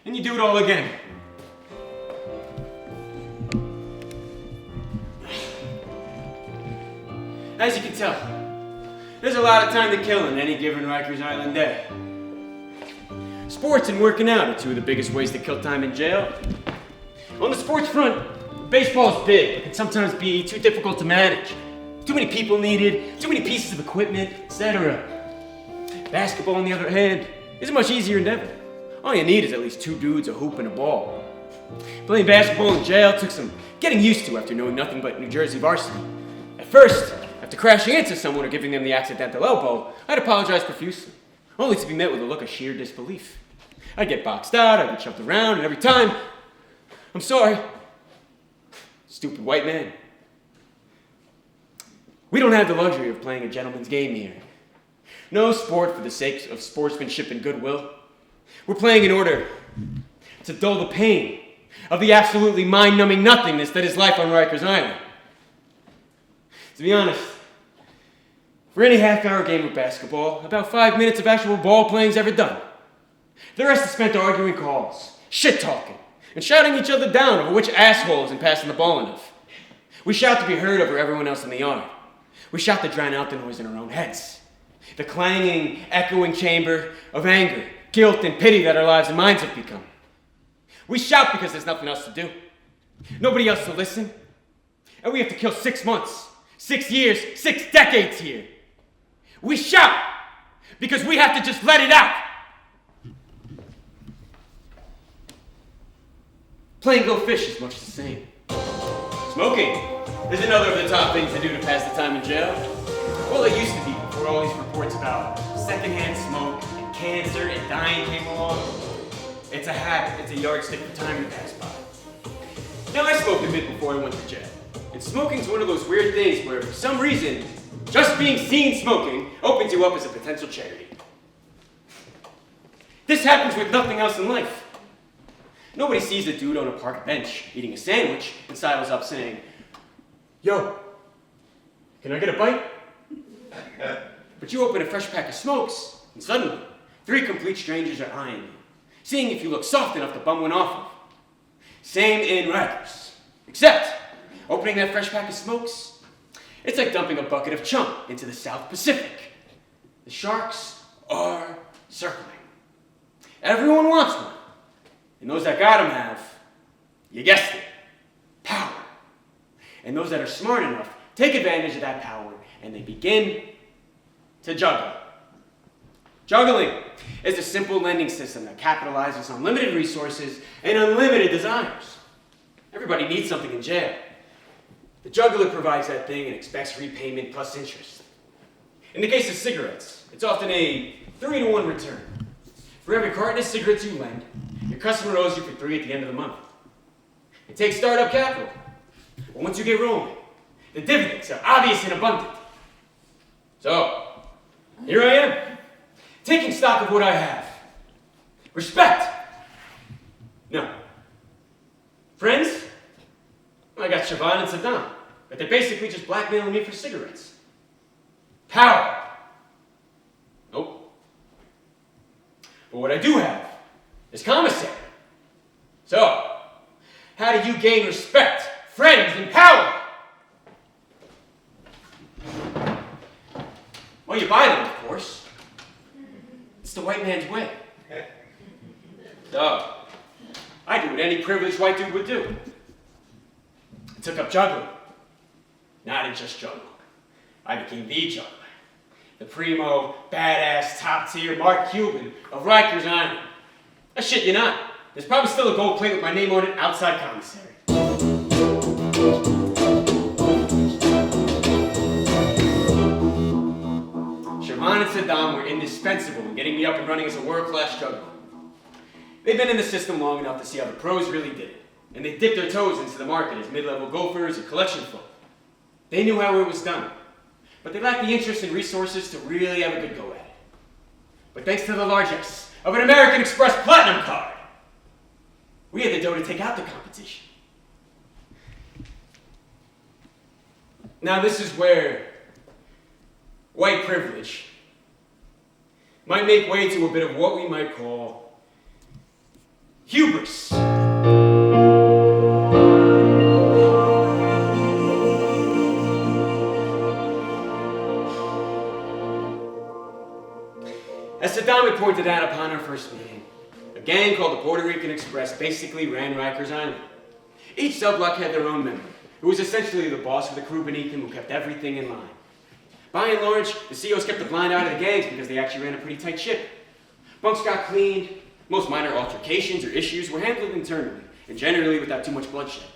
And you do it all again. As you can tell, there's a lot of time to kill in any given Rikers Island day. Sports and working out are 2 of the biggest ways to kill time in jail. On the sports front, baseball's big. It can sometimes be too difficult to manage. Too many people needed, too many pieces of equipment, etc. Basketball, on the other hand, is a much easier endeavor. All you need is at least 2 dudes, a hoop, and a ball. Playing basketball in jail took some getting used to after knowing nothing but New Jersey varsity. At first, after crashing into someone or giving them the accidental elbow, I'd apologize profusely, only to be met with a look of sheer disbelief. I'd get boxed out, I'd get shoved around, and every time, I'm sorry. Stupid white man. We don't have the luxury of playing a gentleman's game here. No sport for the sake of sportsmanship and goodwill. We're playing in order to dull the pain of the absolutely mind-numbing nothingness that is life on Rikers Island. To be honest, for any half-hour game of basketball, about 5 minutes of actual ball playing's ever done. The rest is spent arguing calls, shit-talking, and shouting each other down over which asshole isn't passing the ball enough. We shout to be heard over everyone else in the yard. We shout to drown out the noise in our own heads. The clanging, echoing chamber of anger, guilt, and pity that our lives and minds have become. We shout because there's nothing else to do. Nobody else to listen. And we have to kill 6 months, 6 years, 6 decades here. We shout because we have to just let it out. Playing Go Fish is much the same. Smoking is another of the top things to do to pass the time in jail. Well, it used to be before all these reports about secondhand smoke and cancer and dying came along. It's a habit, it's a yardstick for time to pass by. Now, I smoked a bit before I went to jail. And smoking's one of those weird things where, for some reason, just being seen smoking opens you up as a potential charity. This happens with nothing else in life. Nobody sees a dude on a park bench eating a sandwich and sidles up saying, "Yo, can I get a bite?" But you open a fresh pack of smokes, and suddenly, 3 complete strangers are eyeing you, seeing if you look soft enough to bum one off of. Same in Rikers. Except, opening that fresh pack of smokes, it's like dumping a bucket of chum into the South Pacific. The sharks are circling. Everyone wants one. And those that got them have, you guessed it, power. And those that are smart enough take advantage of that power and they begin to juggle. Juggling is a simple lending system that capitalizes on limited resources and unlimited desires. Everybody needs something in jail. The juggler provides that thing and expects repayment plus interest. In the case of cigarettes, it's often a 3-to-1 return. For every carton of cigarettes you lend, your customer owes you for 3 at the end of the month. It takes startup capital. But once you get rolling, the dividends are obvious and abundant. So, here I am, taking stock of what I have. Respect. No. Friends? I got Siobhan and Saddam, but they're basically just blackmailing me for cigarettes. Power. Nope. But what I do have is commissary. So, how do you gain respect, friends, and power? Well, you buy them, of course. It's the white man's way. So, I do what any privileged white dude would do. I took up juggling. Now I didn't just juggle. I became the juggler. The primo, badass, top-tier Mark Cuban of Rikers Island. I shit you not. There's probably still a gold plate with my name on it outside commissary. Siobhan and Saddam were indispensable in getting me up and running as a world-class juggler. They've been in the system long enough to see how the pros really did it, and they dipped their toes into the market as mid-level gophers or collection folk. They knew how it was done, but they lacked the interest and resources to really have a good go at it. But thanks to the largesse of an American Express Platinum card, we had the dough to take out the competition. Now this is where white privilege might make way to a bit of what we might call hubris. As Saddam had pointed out upon our first meeting, a gang called the Puerto Rican Express basically ran Rikers Island. Each cell block had their own member, who was essentially the boss of the crew beneath him who kept everything in line. By and large, the COs kept a blind eye to the gangs because they actually ran a pretty tight ship. Bunks got cleaned. Most minor altercations or issues were handled internally, and generally without too much bloodshed.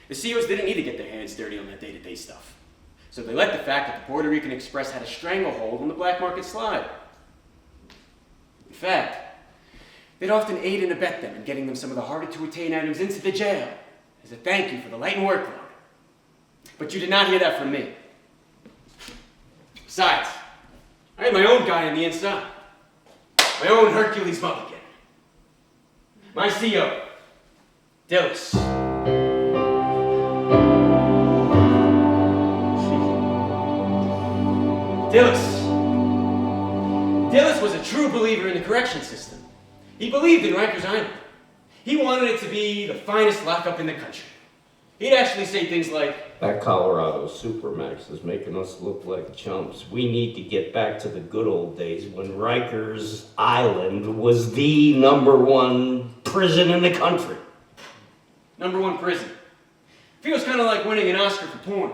The COs didn't need to get their hands dirty on that day-to-day stuff. So they let the fact that the Puerto Rican Express had a stranglehold on the black market slide. In fact, they'd often aid and abet them in getting them some of the harder-to-attain items into the jail as a thank you for the lightened workload. But you did not hear that from me. Besides, I had my own guy on the inside. My own Hercules Mulligan. My CO, Dillon. Dillon was a true believer in the correction system. He believed in Rikers Island. He wanted it to be the finest lockup in the country. He'd actually say things like, That Colorado Supermax is making us look like chumps. We need to get back to the good old days when Rikers Island was the #1 prison in the country. #1 prison. Feels kind of like winning an Oscar for porn.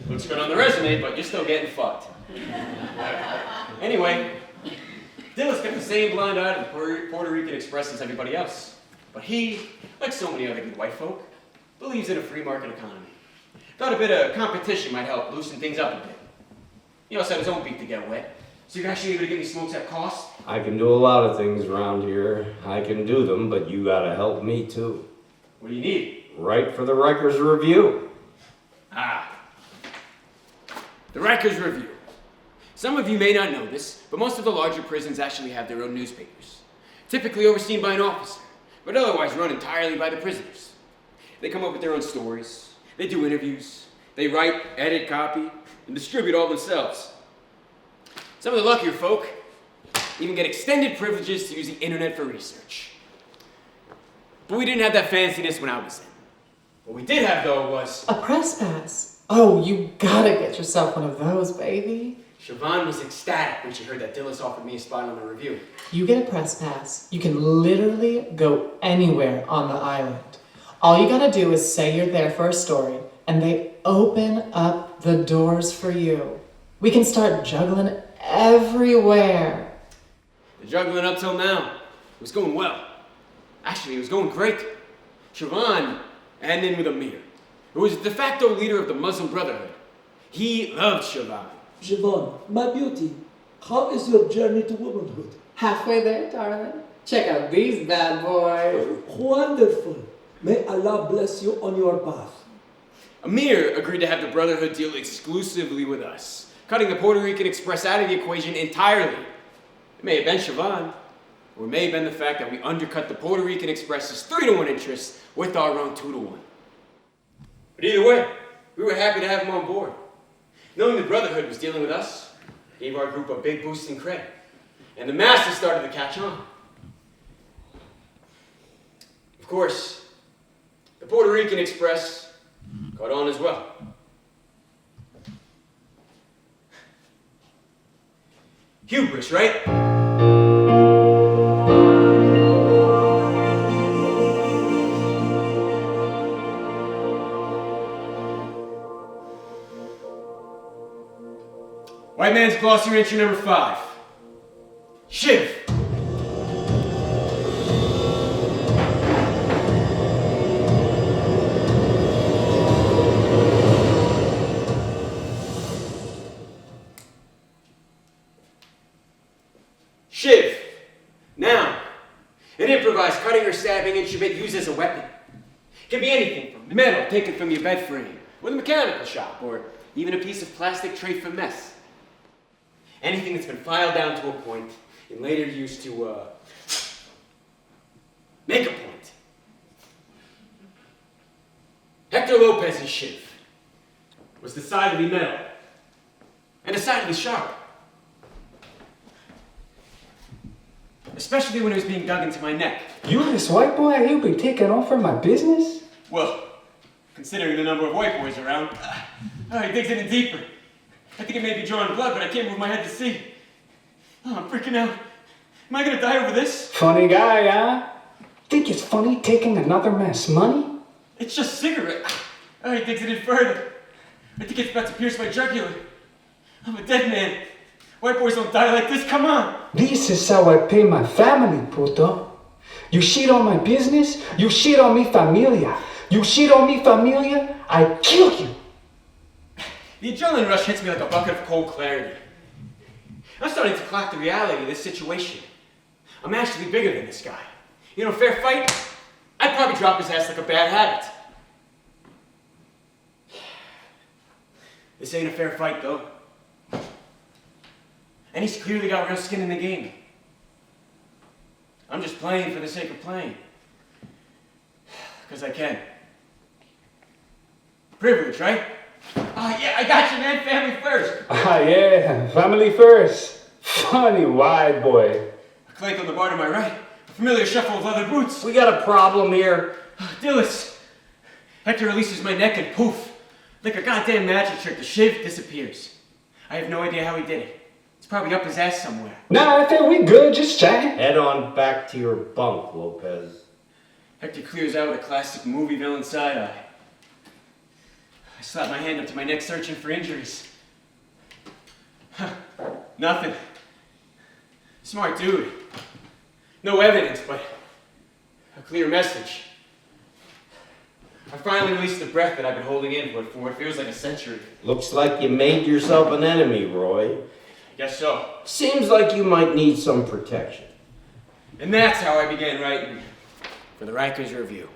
Looks good on the resume, but you're still getting fucked. Anyway, Dillon's got the same blind eye to the Puerto Rican Express as everybody else. But he, like so many other good white folk, believes in a free market economy. Thought a bit of competition might help loosen things up a bit. He also had his own beak to get wet. So you're actually able to get me smokes at cost? I can do a lot of things around here. I can do them, but you gotta help me too. What do you need? Write for the Rikers Review. The Rikers Review. Some of you may not know this, but most of the larger prisons actually have their own newspapers. Typically overseen by an officer, but otherwise run entirely by the prisoners. They come up with their own stories, they do interviews, they write, edit, copy, and distribute all themselves. Some of the luckier folk even get extended privileges to use the internet for research. But we didn't have that fanciness when I was in. What we did have, though, was A press pass. Oh, you gotta get yourself one of those, baby. Siobhan was ecstatic when she heard that Dillon offered me a spot on the review. You get a press pass. You can literally go anywhere on the island. All you gotta do is say you're there for a story, and they open up the doors for you. We can start juggling everywhere. The juggling up till now was going well. Actually, it was going great. Siobhan and in with Amir, who was the de facto leader of the Muslim Brotherhood. He loved Siobhan. Siobhan, my beauty, how is your journey to womanhood? Halfway there, darling. Check out these bad boys. Wonderful. May Allah bless you on your path. Amir agreed to have the Brotherhood deal exclusively with us, cutting the Puerto Rican Express out of the equation entirely. It may have been Siobhan, or it may have been the fact that we undercut the Puerto Rican Express's 3-to-1 interests with our own 2-to-1. But either way, we were happy to have him on board. Knowing the Brotherhood was dealing with us gave our group a big boost in credit, and the masses started to catch on. Of course, the Puerto Rican Express caught on as well. Hubris, right? White man's glossary entry number 5. Shiv. Shiv. Noun. An improvised cutting or stabbing instrument used as a weapon. Can be anything from metal taken from your bed frame, or the mechanical shop, or even a piece of plastic tray for mess. Anything that's been filed down to a point and later used to, make a point. Hector Lopez's shiv was decidedly metal and decidedly sharp. Especially when it was being dug into my neck. You this white boy, he'll be taking over my business? Well, considering the number of white boys around, he digs in deeper. I think it may be drawing blood, but I can't move my head to see. Oh, I'm freaking out. Am I gonna die over this? Funny guy, huh? Think it's funny taking another man's money? It's just cigarette. Oh, he digs it in further. I think it's about to pierce my jugular. I'm a dead man. White boys don't die like this, come on! This is how I pay my family, puto. You shit on my business, you shit on me familia. You shit on me familia, I kill you. The adrenaline rush hits me like a bucket of cold clarity. I'm starting to clock the reality of this situation. I'm actually bigger than this guy. You know, fair fight, I'd probably drop his ass like a bad habit. This ain't a fair fight, though. And he's clearly got real skin in the game. I'm just playing for the sake of playing. Because I can. Privilege, right? Yeah, I got you, man. Family first. Yeah, family first. Funny white boy. A clank on the bar to my right. A familiar shuffle of leather boots. We got a problem here. Dillon. Hector releases my neck and poof. Like a goddamn magic trick, the shiv disappears. I have no idea how he did it. It's probably up his ass somewhere. Nah, I think we good, just chatting. Head on back to your bunk, Lopez. Hector clears out with a classic movie villain side eye. I slap my hand up to my neck searching for injuries. Nothing. Smart dude. No evidence, but a clear message. I finally released the breath that I've been holding in for what feels like a century. Looks like you made yourself an enemy, Roy. Guess so. Seems like you might need some protection. And that's how I began writing for the Rikers Review.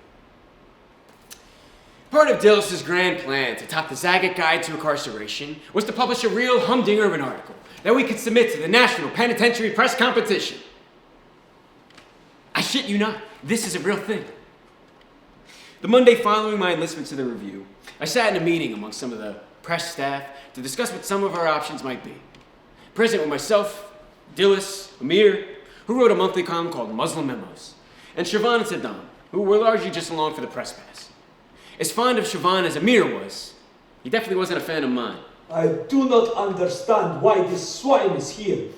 Part of Dillon's grand plan to top the Zagat Guide to Incarceration was to publish a real humdinger of an article that we could submit to the National Penitentiary Press Competition. I shit you not, this is a real thing. The Monday following my enlistment to the review, I sat in a meeting among some of the press staff to discuss what some of our options might be. Present were myself, Dillon, Amir, who wrote a monthly column called Muslim Memos, and Siobhan and Saddam, who were largely just along for the press pass. As fond of Siobhan as Amir was, he definitely wasn't a fan of mine. I do not understand why this swine is here.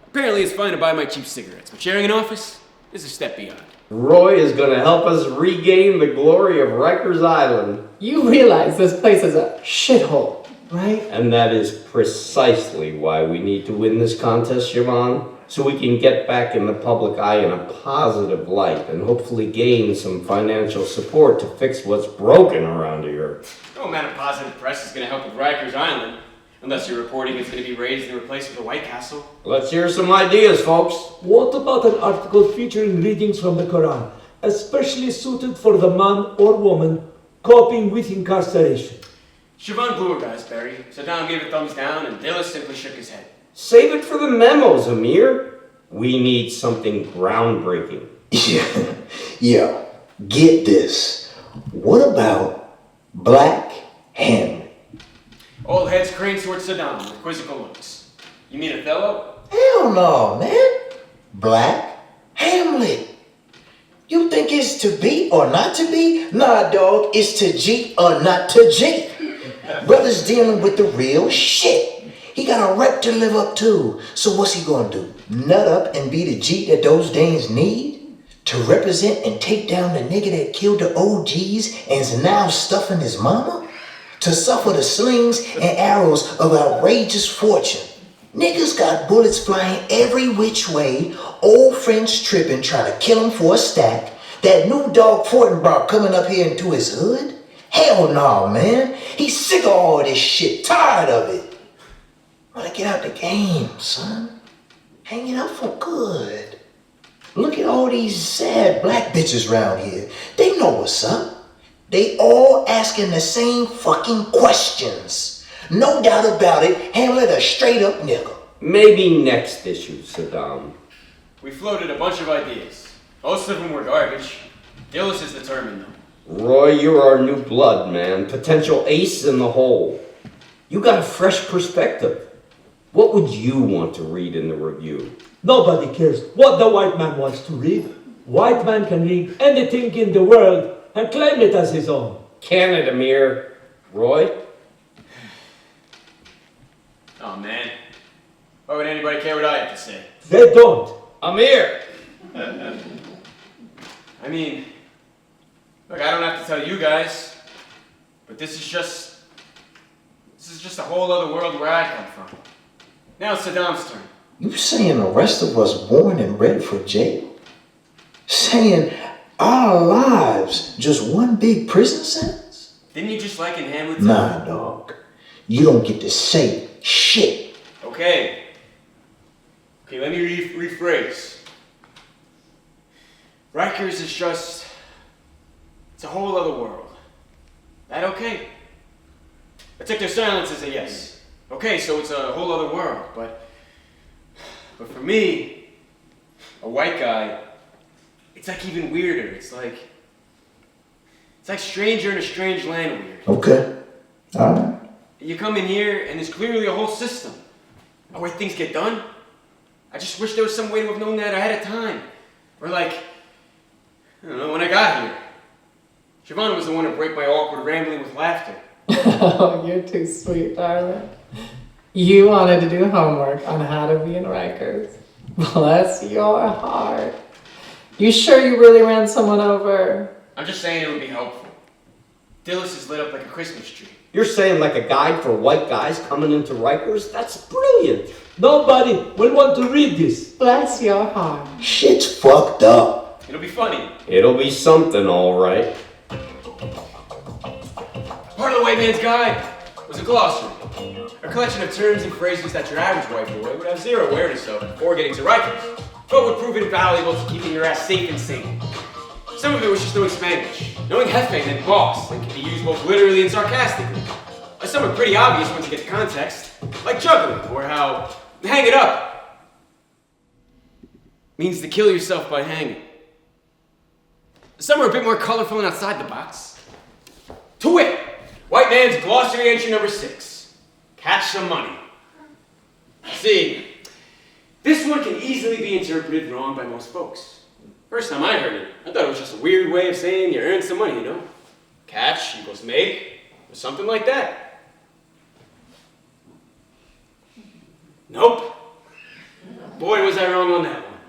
Apparently it's fine to buy my cheap cigarettes, but sharing an office is a step beyond. Roy is going to help us regain the glory of Rikers Island. You realize this place is a shithole, right? And that is precisely why we need to win this contest, Siobhan, so we can get back in the public eye in a positive light and hopefully gain some financial support to fix what's broken around here. No amount of positive press is going to help with Rikers Island, unless you're reporting it's going to be raised and replaced with a White Castle. Let's hear some ideas, folks. What about an article featuring readings from the Quran, especially suited for the man or woman coping with incarceration? Siobhan blew her raspberry, Saddam gave a thumbs down, and Dillon simply shook his head. Save it for the memos, Amir. We need something groundbreaking. Yeah, get this. What about Black Hamlet? All heads craned towards Saddam with quizzical looks. You mean Othello? Hell no, man. Black Hamlet. You think it's to be or not to be? Nah, dog, it's to G or not to G. Brother's dealing with the real shit. He got a rep to live up to. So what's he gonna do? Nut up and be the G that those dames need? To represent and take down the nigga that killed the OGs and is now stuffing his mama? To suffer the slings and arrows of outrageous fortune? Niggas got bullets flying every which way. Old friends tripping, trying to kill him for a stack. That new dog Fortinbrock coming up here into his hood? Hell no, man. He's sick of all this shit. Tired of it. Wanna get out the game, son. Hang it up for good. Look at all these sad black bitches around here. They know what's up. They all asking the same fucking questions. No doubt about it, Hamlet a straight up nigga. Maybe next issue, Saddam. We floated a bunch of ideas. Most of them were garbage. Dillon is determined, though. Roy, you're our new blood, man. Potential ace in the hole. You got a fresh perspective. What would you want to read in the review? Nobody cares what the white man wants to read. White man can read anything in the world and claim it as his own. Can it, Amir? Roy? Oh, man. Why would anybody care what I have to say? They don't. Amir! I mean, look, I don't have to tell you guys, but this is just a whole other world where I come from. Now it's Saddam's turn. You saying the rest of us born and bred for jail? Saying our lives just one big prison sentence? Didn't you just like in Hamilton? Nah, dog. You don't get to say shit. Okay, let me rephrase. Rikers is just... it's a whole other world. That okay? I took their silence as a yes. Okay, so it's a whole other world, but for me, a white guy, it's like even weirder. It's like stranger in a strange land weird. Okay. Alright. You come in here and there's clearly a whole system of where things get done. I just wish there was some way to have known that ahead of time. Or like, I don't know, when I got here. Siobhan was the one to break my awkward rambling with laughter. Oh, you're too sweet, darling. You wanted to do homework on how to be in Rikers. Bless your heart. You sure you really ran someone over? I'm just saying it would be helpful. Dillon is lit up like a Christmas tree. You're saying like a guide for white guys coming into Rikers? That's brilliant. Nobody will want to read this. Bless your heart. Shit's fucked up. It'll be funny. It'll be something, all right. Part of the white man's guide was a glossary. A collection of terms and phrases that your average white boy would have zero awareness of before getting to Rikers, but would prove invaluable to keeping your ass safe and sane. Some of it was just knowing Spanish, knowing jefe and boss, that can be used both literally and sarcastically. Some are pretty obvious once you get the context, like juggling, or how hang it up means to kill yourself by hanging. Some are a bit more colorful and outside the box. To wit, white man's glossary entry number 6. Catch some money. See, this one can easily be interpreted wrong by most folks. First time I heard it, I thought it was just a weird way of saying you earned some money, you know? Catch equals make, or something like that. Nope. Boy, was I wrong on that one.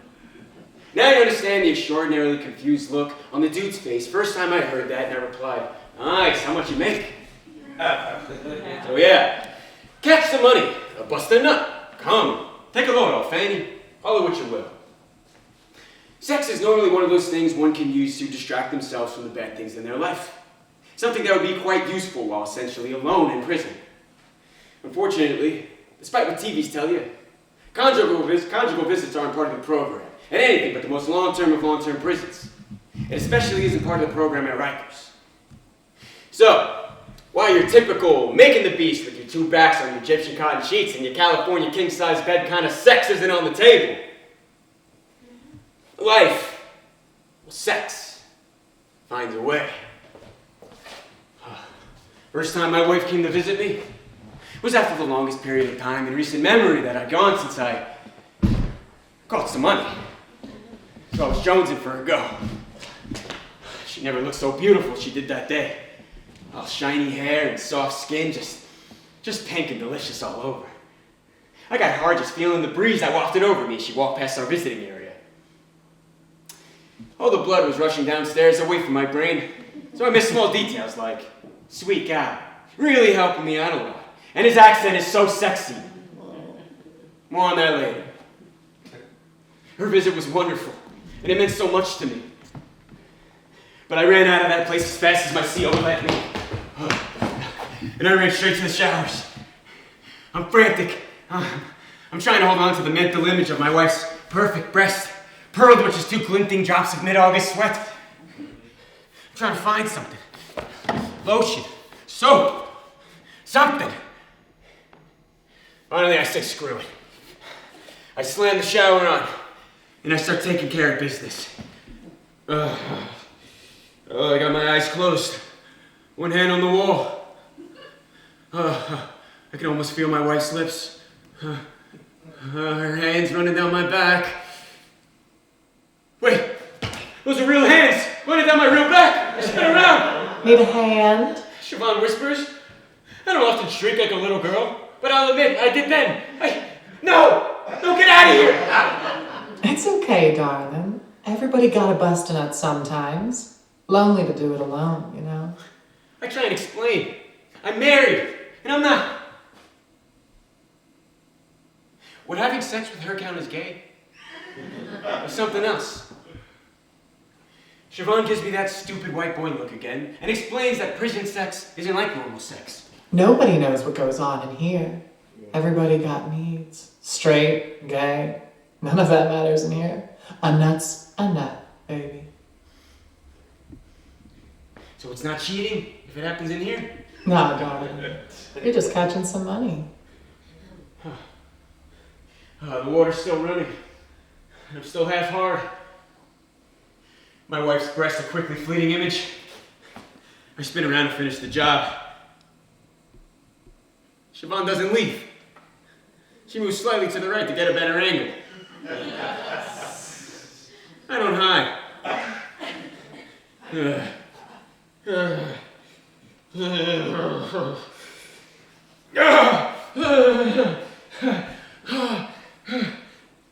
Now you understand the extraordinarily confused look on the dude's face first time I heard that, and I replied, nice, how much you make? So yeah, catch the money, bust a nut, come, take a load off, Fanny, call it what you will. Sex is normally one of those things one can use to distract themselves from the bad things in their life. Something that would be quite useful while essentially alone in prison. Unfortunately, despite what TVs tell you, conjugal visits aren't part of the program, and anything but the most long-term of long-term prisons. It especially isn't part of the program at Rikers. So, while your typical making the beast with your 2 backs on your Egyptian cotton sheets and your California king-size bed kind of sex isn't on the table, life, well, sex, finds a way. First time my wife came to visit me was after the longest period of time in recent memory that I'd gone since I got some money. So I was jonesing for her go. She never looked so beautiful she did that day. All shiny hair and soft skin, just pink and delicious all over. I got hard just feeling the breeze that wafted over me as she walked past our visiting area. All the blood was rushing downstairs away from my brain, so I missed small details like, sweet guy, really helping me out a lot. And his accent is so sexy. More on that later. Her visit was wonderful, and it meant so much to me. But I ran out of that place as fast as my CO would let me. And I ran straight to the showers. I'm frantic. I'm trying to hold on to the mental image of my wife's perfect breast, pearled with just 2 glinting drops of mid-August sweat. I'm trying to find something. Lotion, soap, something. Finally, I say screw it. I slam the shower on, and I start taking care of business. I got my eyes closed, one hand on the wall. I can almost feel my wife's lips. Her hands running down my back. Wait, those are real hands running down my real back. I spin around. Need a hand? Siobhan whispers. I don't often shriek like a little girl, but I'll admit I did then. No, get out of here. It's okay, darling. Everybody gotta bust a nut sometimes. Lonely to do it alone, you know? I try and explain. I'm married, and I'm not. Would having sex with her count as gay? Or something else? Siobhan gives me that stupid white boy look again and explains that prison sex isn't like normal sex. Nobody knows what goes on in here. Everybody got needs. Straight, gay, none of that matters in here. A nut's a nut, baby. So it's not cheating if it happens in here? Nah, darling. You're just catching some money. The water's still running. I'm still half hard. My wife's breasts a quickly fleeting image. I spin around to finish the job. Siobhan doesn't leave. She moves slightly to the right to get a better angle. I don't hide.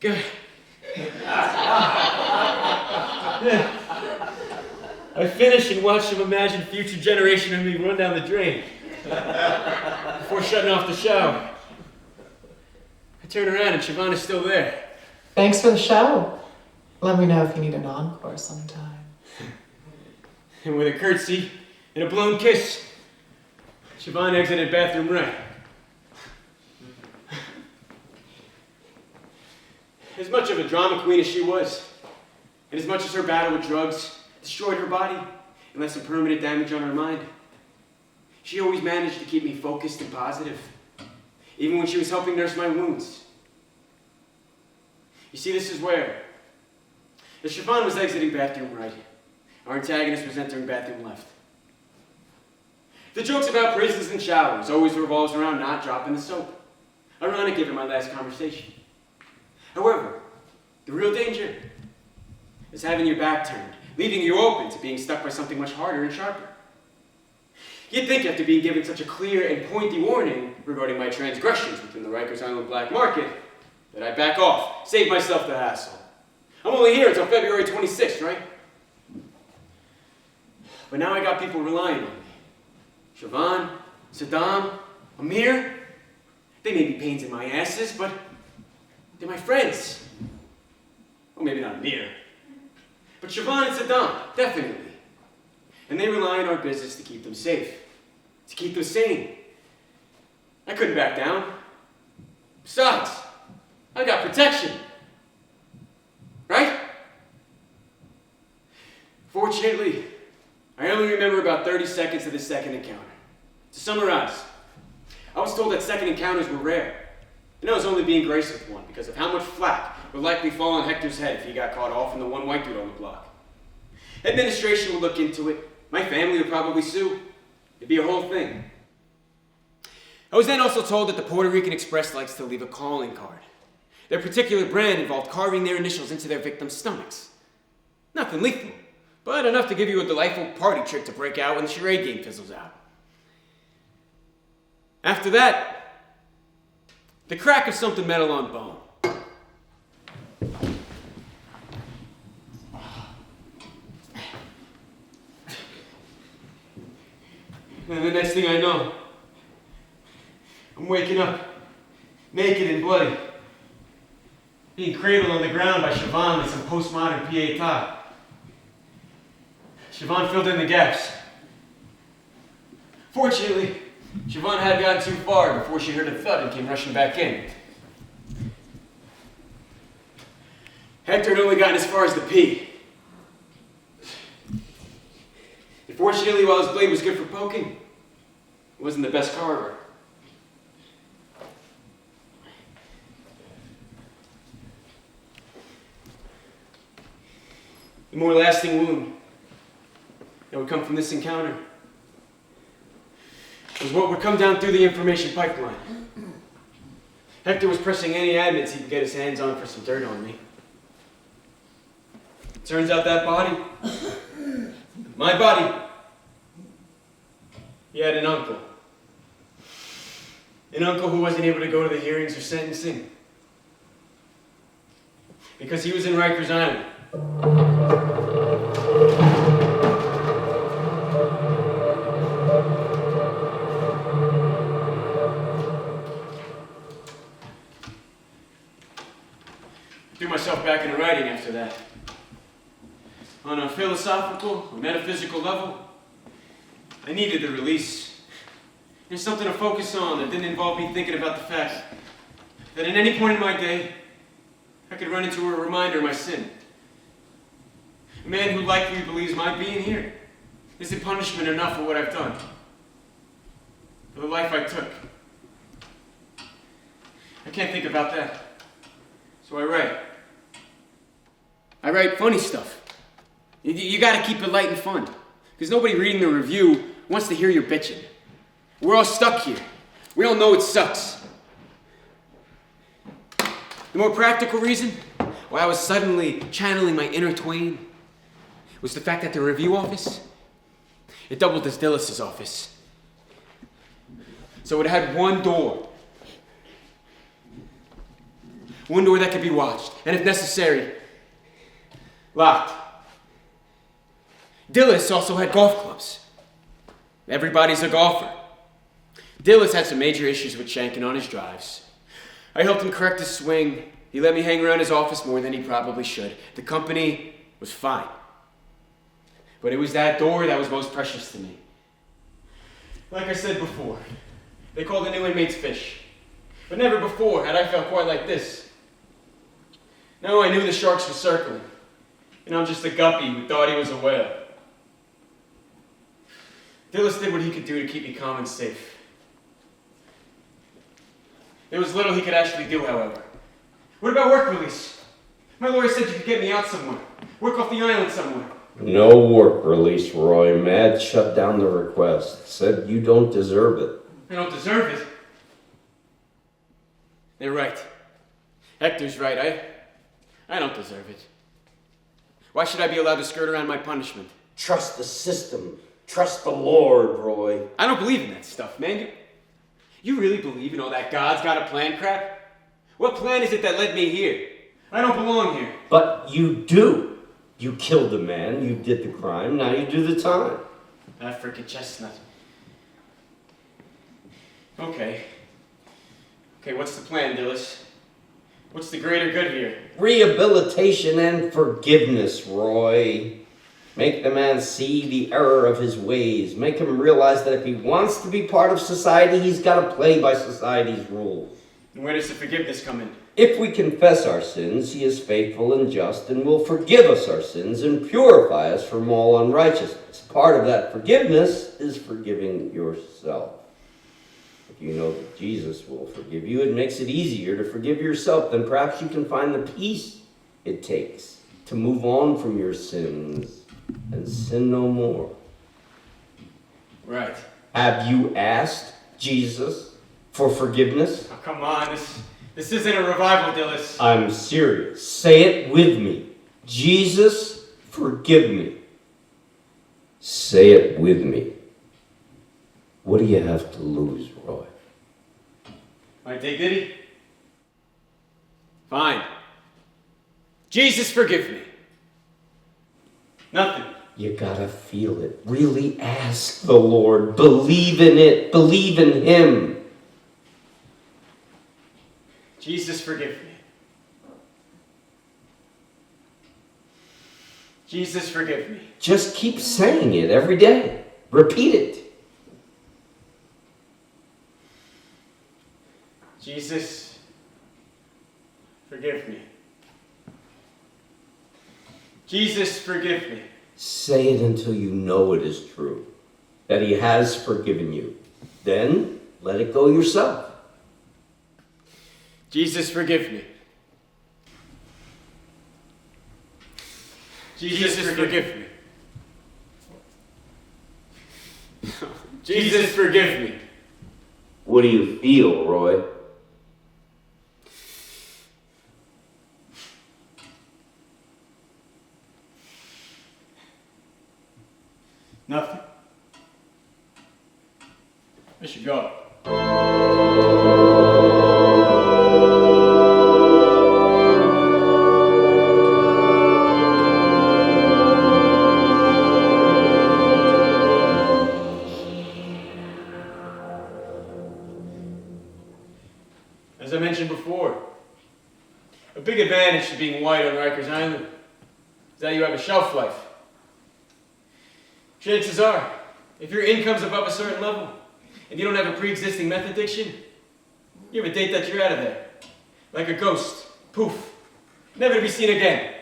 Good. I finish and watch some imagined future generation of me run down the drain before shutting off the shower. I turn around and Siobhan is still there. Thanks for the show. Let me know if you need an encore sometime. And with a curtsy and a blown kiss, Siobhan exited bathroom right. As much of a drama queen as she was, and as much as her battle with drugs destroyed her body and left some permanent damage on her mind, she always managed to keep me focused and positive, even when she was helping nurse my wounds. You see, this is where, as Siobhan was exiting bathroom right, our antagonist was entering bathroom left. The jokes about prisons and showers always revolves around not dropping the soap. Ironic given my last conversation. However, the real danger is having your back turned, leaving you open to being stuck by something much harder and sharper. You'd think after being given such a clear and pointy warning regarding my transgressions within the Rikers Island black market, that I'd back off, save myself the hassle. I'm only here until February 26th, right? But now I got people relying on me. Siobhan, Saddam, Amir. They may be pains in my asses, but they're my friends. Well, maybe not Amir. But Siobhan and Saddam, definitely. And they rely on our business to keep them safe, to keep them sane. I couldn't back down. Besides, I got protection. Right? Fortunately, I only remember about 30 seconds of the second encounter. To summarize, I was told that second encounters were rare, and I was only being graced with one because of how much flack would likely fall on Hector's head if he got caught off from the one white dude on the block. Administration would look into it. My family would probably sue. It'd be a whole thing. I was then also told that the Puerto Rican Express likes to leave a calling card. Their particular brand involved carving their initials into their victims' stomachs. Nothing lethal, but enough to give you a delightful party trick to break out when the charade game fizzles out. After that, the crack of something metal on bone. And the next thing I know, I'm waking up, naked and bloody, being cradled on the ground by Siobhan with some postmodern PA top. Siobhan filled in the gaps. Fortunately, Siobhan had gotten too far before she heard a thud and came rushing back in. Hector had only gotten as far as the P. And fortunately, while his blade was good for poking, it wasn't the best carver. The more lasting wound that would come from this encounter was what would come down through the information pipeline. Hector was pressing any admins he could get his hands on for some dirt on me. Turns out that body, my body, he had an uncle. An uncle who wasn't able to go to the hearings or sentencing because he was in Rikers Island. threw myself back into writing after that. On a philosophical or metaphysical level, I needed the release. There's something to focus on that didn't involve me thinking about the fact that at any point in my day, I could run into a reminder of my sin. A man who likely believes my being here isn't punishment enough for what I've done, for the life I took. I can't think about that, so I write. I write funny stuff. You gotta keep it light and fun, because nobody reading the review wants to hear your bitching. We're all stuck here. We all know it sucks. The more practical reason why I was suddenly channeling my inner Twain was the fact that the review office, it doubled as Dillis's office. So it had one door. One door that could be watched, and if necessary, locked. Dillis also had golf clubs. Everybody's a golfer. Dillis had some major issues with shanking on his drives. I helped him correct his swing. He let me hang around his office more than he probably should. The company was fine. But it was that door that was most precious to me. Like I said before, they call the new inmates fish. But never before had I felt quite like this. Now I knew the sharks were circling, and I'm just a guppy who thought he was a whale. Dillis did what he could do to keep me calm and safe. There was little he could actually do, however. What about work release? My lawyer said you could get me out somewhere. Work off the island somewhere. No work release, Roy. Mad shut down the request. Said you don't deserve it. I don't deserve it. They're right. Hector's right. I don't deserve it. Why should I be allowed to skirt around my punishment? Trust the system. Trust the Lord, Roy. I don't believe in that stuff, man. You really believe in all that God's got a plan crap? What plan is it that led me here? I don't belong here. But you do. You killed a man, you did the crime, now you do the time. That frickin' chestnut. Okay, what's the plan, Dillis? What's the greater good here? Rehabilitation and forgiveness, Roy. Make the man see the error of his ways. Make him realize that if he wants to be part of society, he's got to play by society's rules. And where does the forgiveness come in? If we confess our sins, he is faithful and just and will forgive us our sins and purify us from all unrighteousness. Part of that forgiveness is forgiving yourself. If you know that Jesus will forgive you, it makes it easier to forgive yourself. Then perhaps you can find the peace it takes to move on from your sins and sin no more. Right. Have you asked Jesus for forgiveness? Oh, come on, this isn't a revival, Dillis. I'm serious. Say it with me. Jesus, forgive me. Say it with me. What do you have to lose, Roy? My dignity? Fine. Jesus, forgive me. Nothing. You gotta feel it. Really ask the Lord. Believe in it. Believe in Him. Jesus, forgive me. Jesus, forgive me. Just keep saying it every day. Repeat it. Jesus, forgive me. Jesus, forgive me. Say it until you know it is true, that He has forgiven you. Then let it go yourself. Jesus, forgive me. Jesus, forgive me. Jesus, forgive me. What do you feel, Roy? Nothing. I should go. As I mentioned before, A big advantage to being white on Rikers Island is that you have a shelf life. Chances are, if your income's above a certain level and you don't have a pre-existing meth addiction, you have a date that you're out of there. Like a ghost. Poof. Never to be seen again.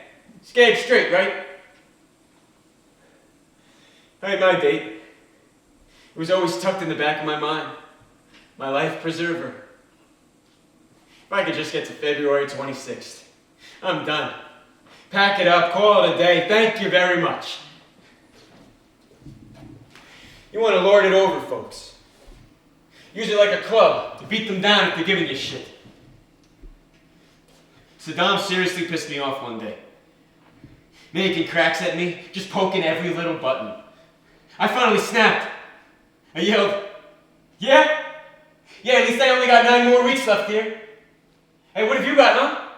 Scared straight, right? I had my date. It was always tucked in the back of my mind. My life preserver. If I could just get to February 26th, I'm done. Pack it up, call it a day. Thank you very much. You want to lord it over, folks. Use it like a club to beat them down if they're giving you shit. Saddam seriously pissed me off one day. Making cracks at me, just poking every little button. I finally snapped. I yelled, "Yeah? Yeah, at least I only got 9 more weeks left here. Hey, what have you got, huh?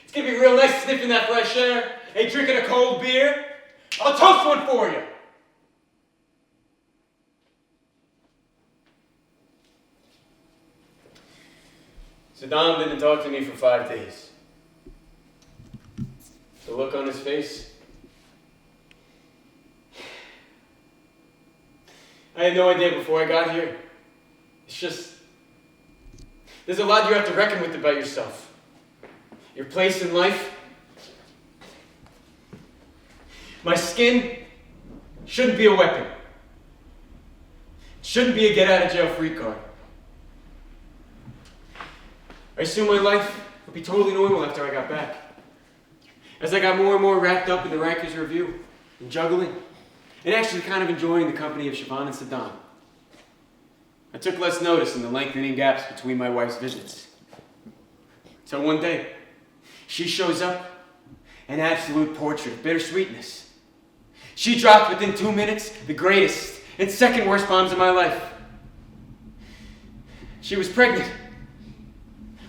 It's gonna be real nice sniffing that fresh air. Hey, drinking a cold beer. I'll toast one for you." Saddam didn't talk to me for 5 days. The look on his face. I had no idea before I got here. It's just, there's a lot you have to reckon with about yourself. Your place in life. My skin shouldn't be a weapon. It shouldn't be a get out of jail free card. I assumed my life would be totally normal after I got back. As I got more and more wrapped up in the Rikers Review and juggling, and actually kind of enjoying the company of Siobhan and Saddam. I took less notice in the lengthening gaps between my wife's visits. So one day, she shows up, an absolute portrait of bittersweetness. She dropped within 2 minutes the greatest and second worst bombs of my life. She was pregnant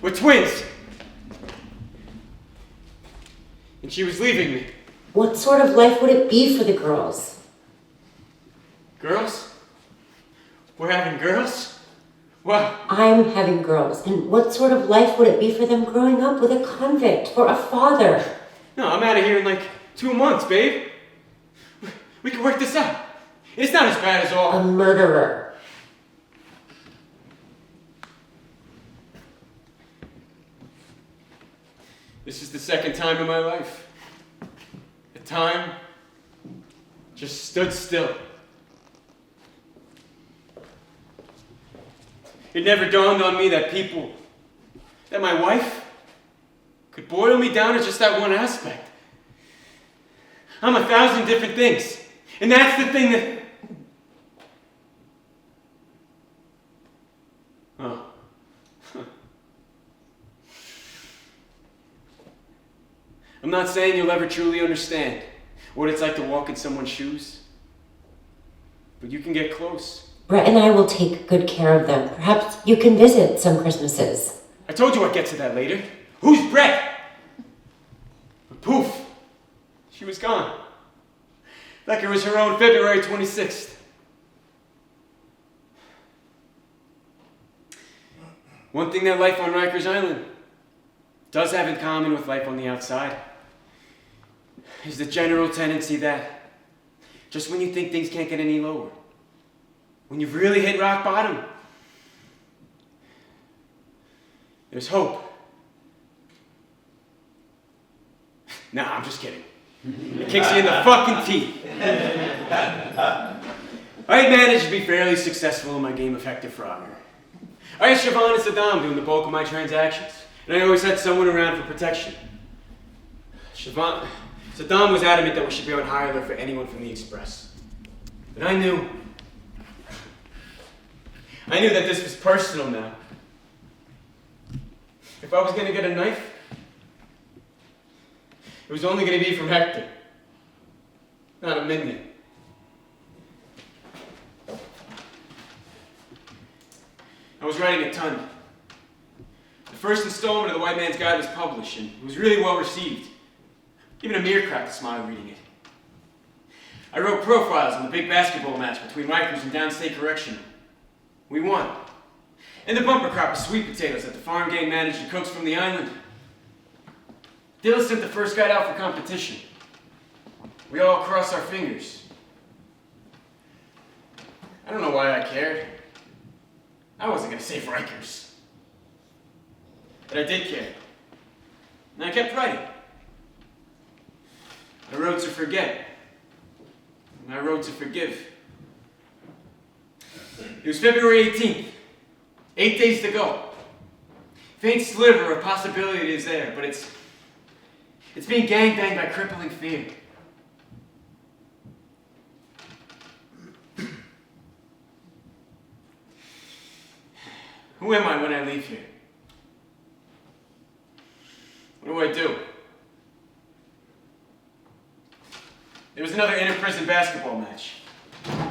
with twins. And she was leaving me. What sort of life would it be for the girls? Girls? We're having girls? What? I'm having girls. And what sort of life would it be for them growing up with a convict for a father? No, I'm out of here in like 2 months, babe. We can work this out. It's not as bad as all. A murderer. This is the second time in my life. The time just stood still. It never dawned on me that that my wife, could boil me down to just that one aspect. I'm 1,000 different things. And that's the thing that... Oh. I'm not saying you'll ever truly understand what it's like to walk in someone's shoes, but you can get close. Brett and I will take good care of them. Perhaps you can visit some Christmases. I told you I'd get to that later. Who's Brett? But poof, she was gone. Like it was her own February 26th. One thing that life on Rikers Island does have in common with life on the outside is the general tendency that just when you think things can't get any lower, when you've really hit rock bottom, there's hope. Nah, I'm just kidding. It kicks you in the fucking teeth. I had managed to be fairly successful in my game of Hector Frogger. I had Siobhan and Saddam doing the bulk of my transactions, and I always had someone around for protection. Saddam was adamant that we should be on high alert for anyone from the Express. But I knew that this was personal now. If I was going to get a knife, it was only going to be from Hector, not a minion. I was writing a ton. The first installment of The White Man's Guide was published, and it was really well received. Even Amir cracked a smile reading it. I wrote profiles on the big basketball match between Rikers and Downstate Correctional. We won. And the bumper crop of sweet potatoes that the farm gang managed to coax from the island. Dillon sent the first guy out for competition. We all crossed our fingers. I don't know why I cared. I wasn't gonna save Rikers. But I did care. And I kept writing. I wrote to forget. And I wrote to forgive. It was February 18th. 8 days to go. Faint sliver of possibility is there, but it's being gangbanged by crippling fear. Who am I when I leave here? What do I do? There was another inter-prison basketball match.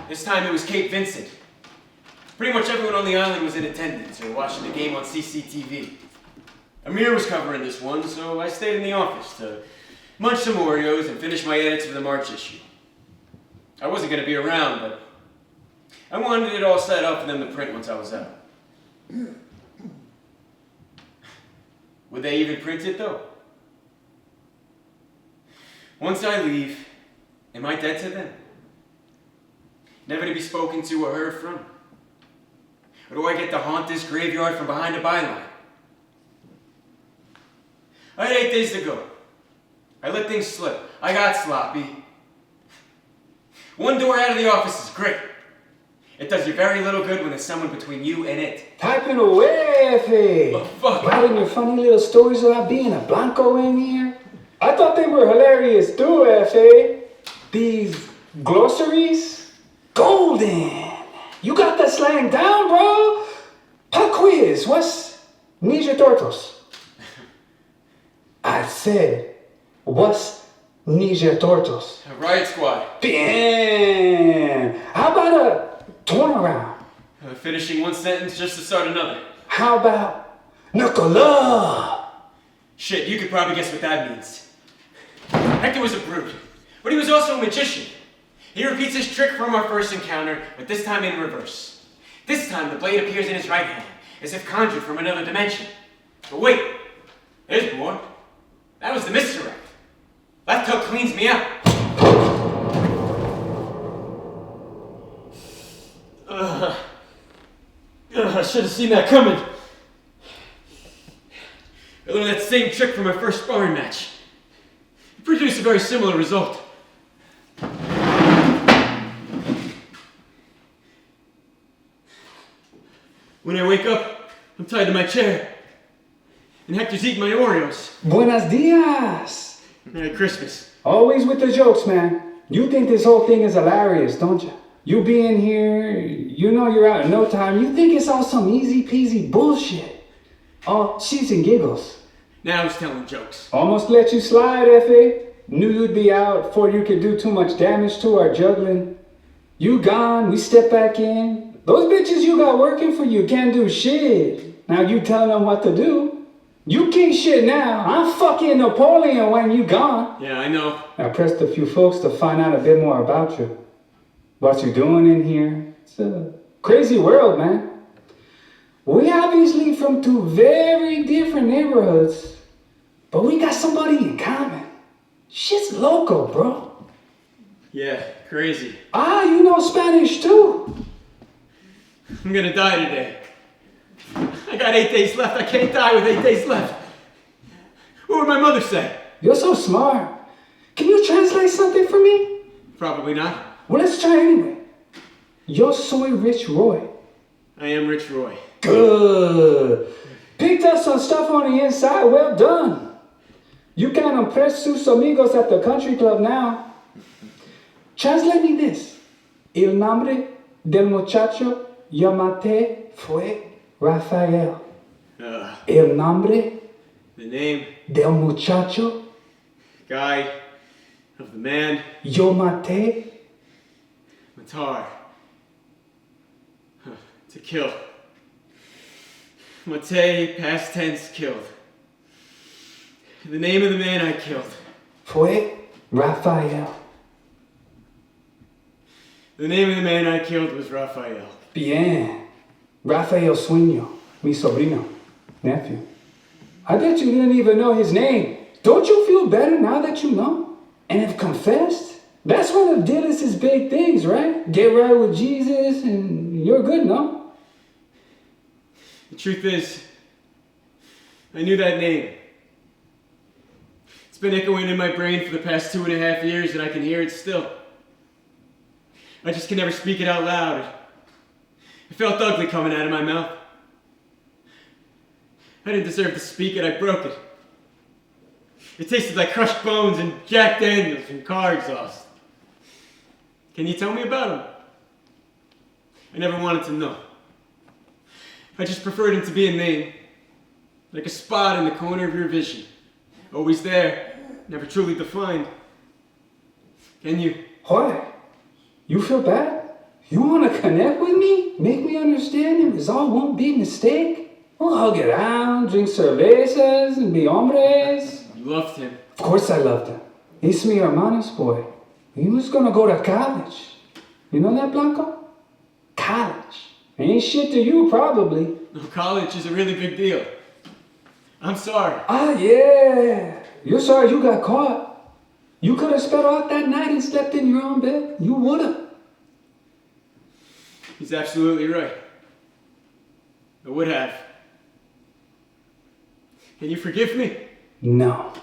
This time it was Cape Vincent. Pretty much everyone on the island was in attendance or watching the game on CCTV. Amir was covering this one, so I stayed in the office to munch some Oreos and finish my edits for the March issue. I wasn't going to be around, but I wanted it all set up for them to print once I was out. Would they even print it, though? Once I leave, am I dead to them? Never to be spoken to or heard from? Or do I get to haunt this graveyard from behind a byline? I had 8 days to go. I let things slip. I got sloppy. One door out of the office is great. It does you very little good when there's someone between you and it. Typing away, F.A. Oh, fuck. Writing your funny little stories about being a Blanco in here. I thought they were hilarious too, F.A. These glossaries? Golden. You got that slang down, bro. Pop quiz. What's Ninja Turtles? I said, what's Ninja Turtles? Riot Squad. Bien. How about a turnaround? Finishing one sentence just to start another. How about Nicola? Shit, you could probably guess what that means. Hector was a brute, but he was also a magician. He repeats his trick from our first encounter, but this time in reverse. This time the blade appears in his right hand, as if conjured from another dimension. But wait, there's more. That was the misdirect. Left hook cleans me out. I should have seen that coming. I learned that same trick from my first sparring match. It produced a very similar result. When I wake up, I'm tied to my chair. And Hector's eating my Oreos. Buenos dias. Merry Christmas. Always with the jokes, man. You think this whole thing is hilarious, don't you? You being here, you know you're out in no time. You think it's all some easy peasy bullshit. All shits and giggles. Now he's telling jokes. Almost let you slide, F.A. Knew you'd be out before you could do too much damage to our juggling. You gone, we step back in. Those bitches you got working for you can't do shit. Now you telling them what to do. You king shit now. I'm fucking Napoleon when you gone. Yeah, I know. I pressed a few folks to find out a bit more about you. What you doing in here. It's a crazy world, man. We obviously from two very different neighborhoods, but we got somebody in common. Shit's loco, bro. Yeah, crazy. Ah, you know Spanish too. I'm gonna die today. I got 8 days left. I can't die with 8 days left. What would my mother say? You're so smart. Can you translate something for me? Probably not. Well, let's try anyway. Yo soy Rich Roy. I am Rich Roy. Good. Picked up some stuff on the inside. Well done. You can impress sus amigos at the country club now. Translate me this. El nombre del muchacho llamate fue Rafael. El nombre The name, del muchacho guy, of the man, yo maté Matar. To kill. Mate, past tense, killed. The name of the man I killed. fue Rafael. The name of the man I killed was Rafael. Bien. Rafael Sueño, mi sobrino, nephew. I bet you didn't even know his name. Don't you feel better now that you know and have confessed? That's one of Dillon's big things, right? Get right with Jesus and you're good, no? The truth is, I knew that name. It's been echoing in my brain for the past 2.5 years, and I can hear it still. I just can never speak it out loud. It felt ugly coming out of my mouth. I didn't deserve to speak it, I broke it. It tasted like crushed bones and Jack Daniels and car exhaust. Can you tell me about him? I never wanted to know. I just preferred him to be a name, like a spot in the corner of your vision. Always there, never truly defined. Can you? Why? You feel bad? You want to connect with me? Make me understand and resolve one big mistake? We'll hug it out, drink cervezas, and be hombres. You loved him. Of course I loved him. He's mi hermano's boy. He was gonna go to college. You know that, Blanco? College. Ain't shit to you, probably. No, college is a really big deal. I'm sorry. Ah, yeah. You're sorry you got caught. You could have sped out that night and slept in your own bed. You would have. He's absolutely right. I would have. Can you forgive me? No.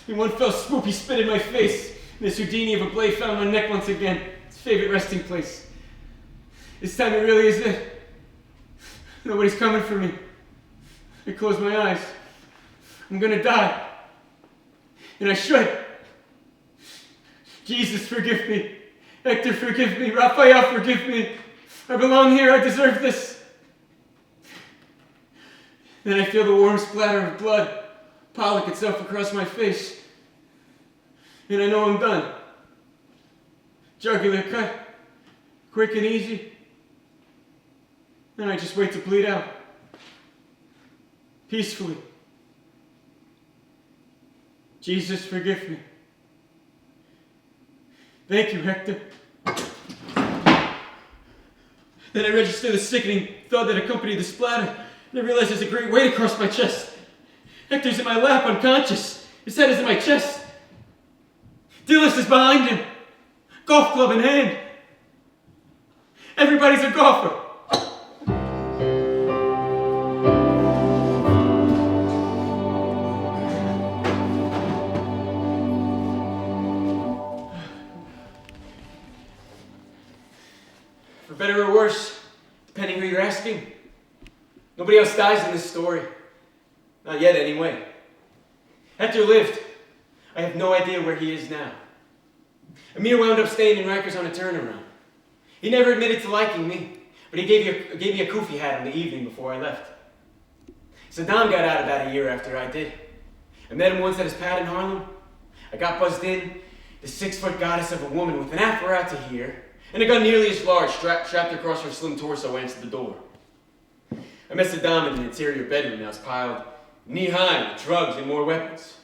In one fell swoop, he spit in my face. This Houdini of a blade found my neck once again. His favorite resting place. This time it really is it. Nobody's coming for me. I close my eyes. I'm gonna die. And I should. Jesus, forgive me. Hector, forgive me. Raphael, forgive me. I belong here. I deserve this. Then I feel the warm splatter of blood pollock itself across my face. And I know I'm done. Jugular cut. Quick and easy. And I just wait to bleed out. Peacefully. Jesus, forgive me. Thank you, Hector. Then I register the sickening thud that accompanied the splatter, and I realize there's a great weight across my chest. Hector's in my lap, unconscious. His head is in my chest. Dillon is behind him, golf club in hand. Everybody's a golfer. For better or worse, depending who you're asking, nobody else dies in this story. Not yet, anyway. Hector lived. I have no idea where he is now. Amir wound up staying in Rikers on a turnaround. He never admitted to liking me, but he gave me a kufi hat in the evening before I left. Saddam got out about a year after I did. I met him once at his pad in Harlem. I got buzzed in, the 6-foot goddess of a woman with an afro out to here, and a gun nearly as large strapped across her slim torso answered the door. I met Saddam in an interior bedroom that was piled knee-high with drugs and more weapons.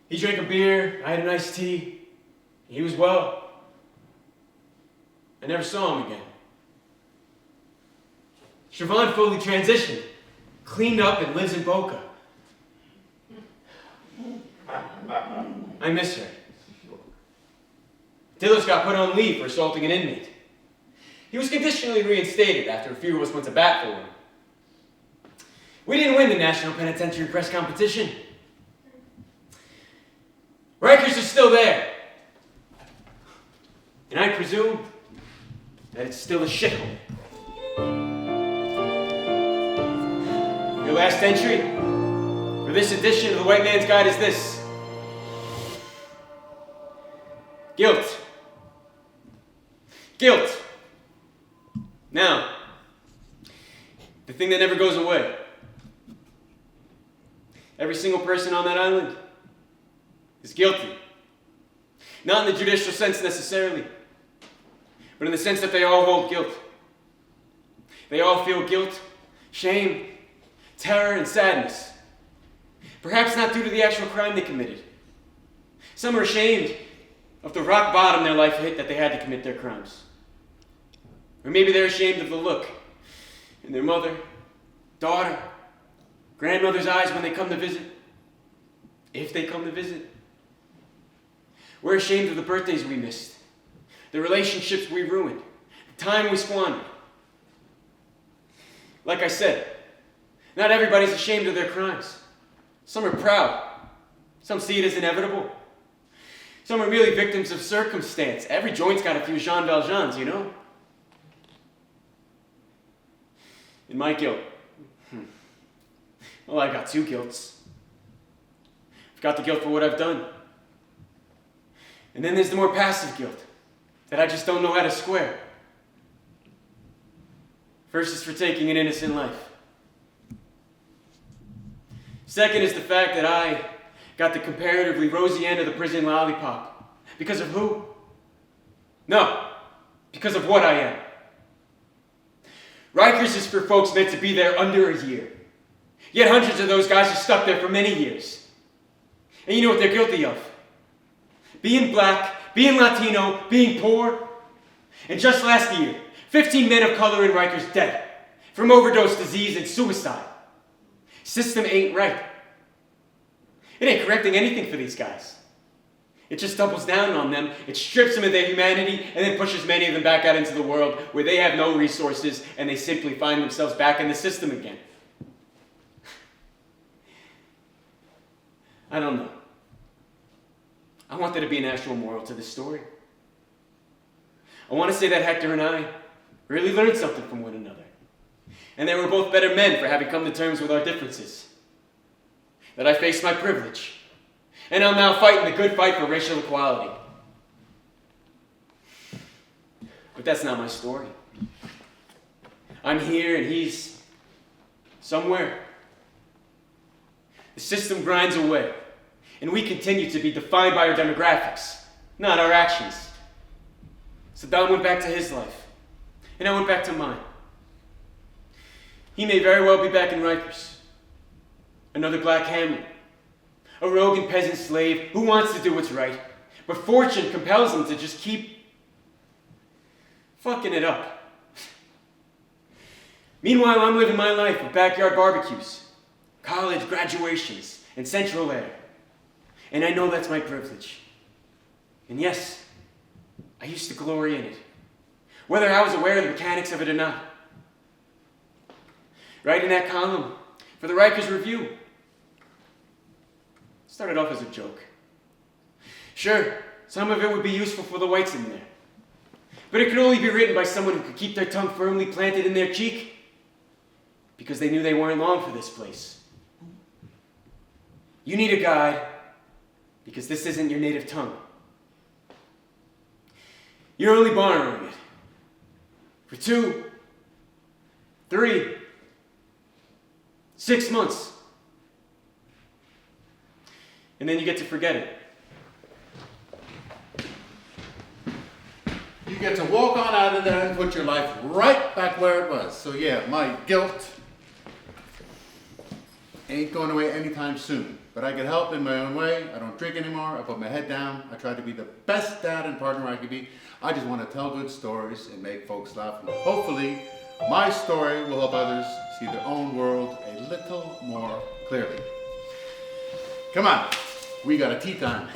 He drank a beer, I had an iced tea. He was well. I never saw him again. Siobhan fully transitioned, cleaned up, and lives in Boca. I miss her. Dillon got put on leave for assaulting an inmate. He was conditionally reinstated after a few of us went to bat for him. We didn't win the National Penitentiary Press Competition. Rikers is still there. And I presume that it's still a shithole. Your last entry for this edition of the White Man's Guide is this. Guilt. Guilt. Now, the thing that never goes away. Every single person on that island is guilty. Not in the judicial sense necessarily, but in the sense that they all hold guilt. They all feel guilt, shame, terror, and sadness. Perhaps not due to the actual crime they committed. Some are ashamed of the rock bottom their life hit that they had to commit their crimes. Or maybe they're ashamed of the look in their mother, daughter, grandmother's eyes when they come to visit. if they come to visit. We're ashamed of the birthdays we missed, the relationships we ruined, the time we squandered. Like I said, not everybody's ashamed of their crimes. Some are proud. Some see it as inevitable. Some are merely victims of circumstance. Every joint's got a few Jean Valjeans, you know? In my guilt, well, I got two guilts. I've got the guilt for what I've done. And then there's the more passive guilt that I just don't know how to square. First is for taking an innocent life. Second is the fact that I got the comparatively rosy end of the prison lollipop. Because of who? No, because of what I am. Rikers is for folks meant to be there under a year. Yet hundreds of those guys are stuck there for many years. And you know what they're guilty of? Being black, being Latino, being poor. And just last year, 15 men of color in Rikers dead from overdose disease and suicide. System ain't right. It ain't correcting anything for these guys. It just doubles down on them, it strips them of their humanity, and then pushes many of them back out into the world where they have no resources and they simply find themselves back in the system again. I don't know. I want there to be an actual moral to this story. I want to say that Hector and I really learned something from one another. And that we're both better men for having come to terms with our differences. That I faced my privilege. And I'm now fighting the good fight for racial equality. But that's not my story. I'm here and he's somewhere. The system grinds away. And we continue to be defined by our demographics, not our actions. So Don went back to his life. And I went back to mine. He may very well be back in Rikers. Another black Hamlet. A rogue and peasant slave who wants to do what's right. But fortune compels him to just keep fucking it up. Meanwhile, I'm living my life with backyard barbecues, college graduations, and central air. And I know that's my privilege. And yes, I used to glory in it, whether I was aware of the mechanics of it or not. Writing that column for the Rikers Review started off as a joke. Sure, some of it would be useful for the whites in there, but it could only be written by someone who could keep their tongue firmly planted in their cheek because they knew they weren't long for this place. You need a guide because this isn't your native tongue. You're only borrowing it for 2, 3, 6 months. And then you get to forget it. You get to walk on out of there and put your life right back where it was. So yeah, my guilt ain't going away anytime soon. But I get help in my own way. I don't drink anymore. I put my head down. I try to be the best dad and partner I can be. I just want to tell good stories and make folks laugh. And hopefully, my story will help others see their own world a little more clearly. Come on, we got a tea time.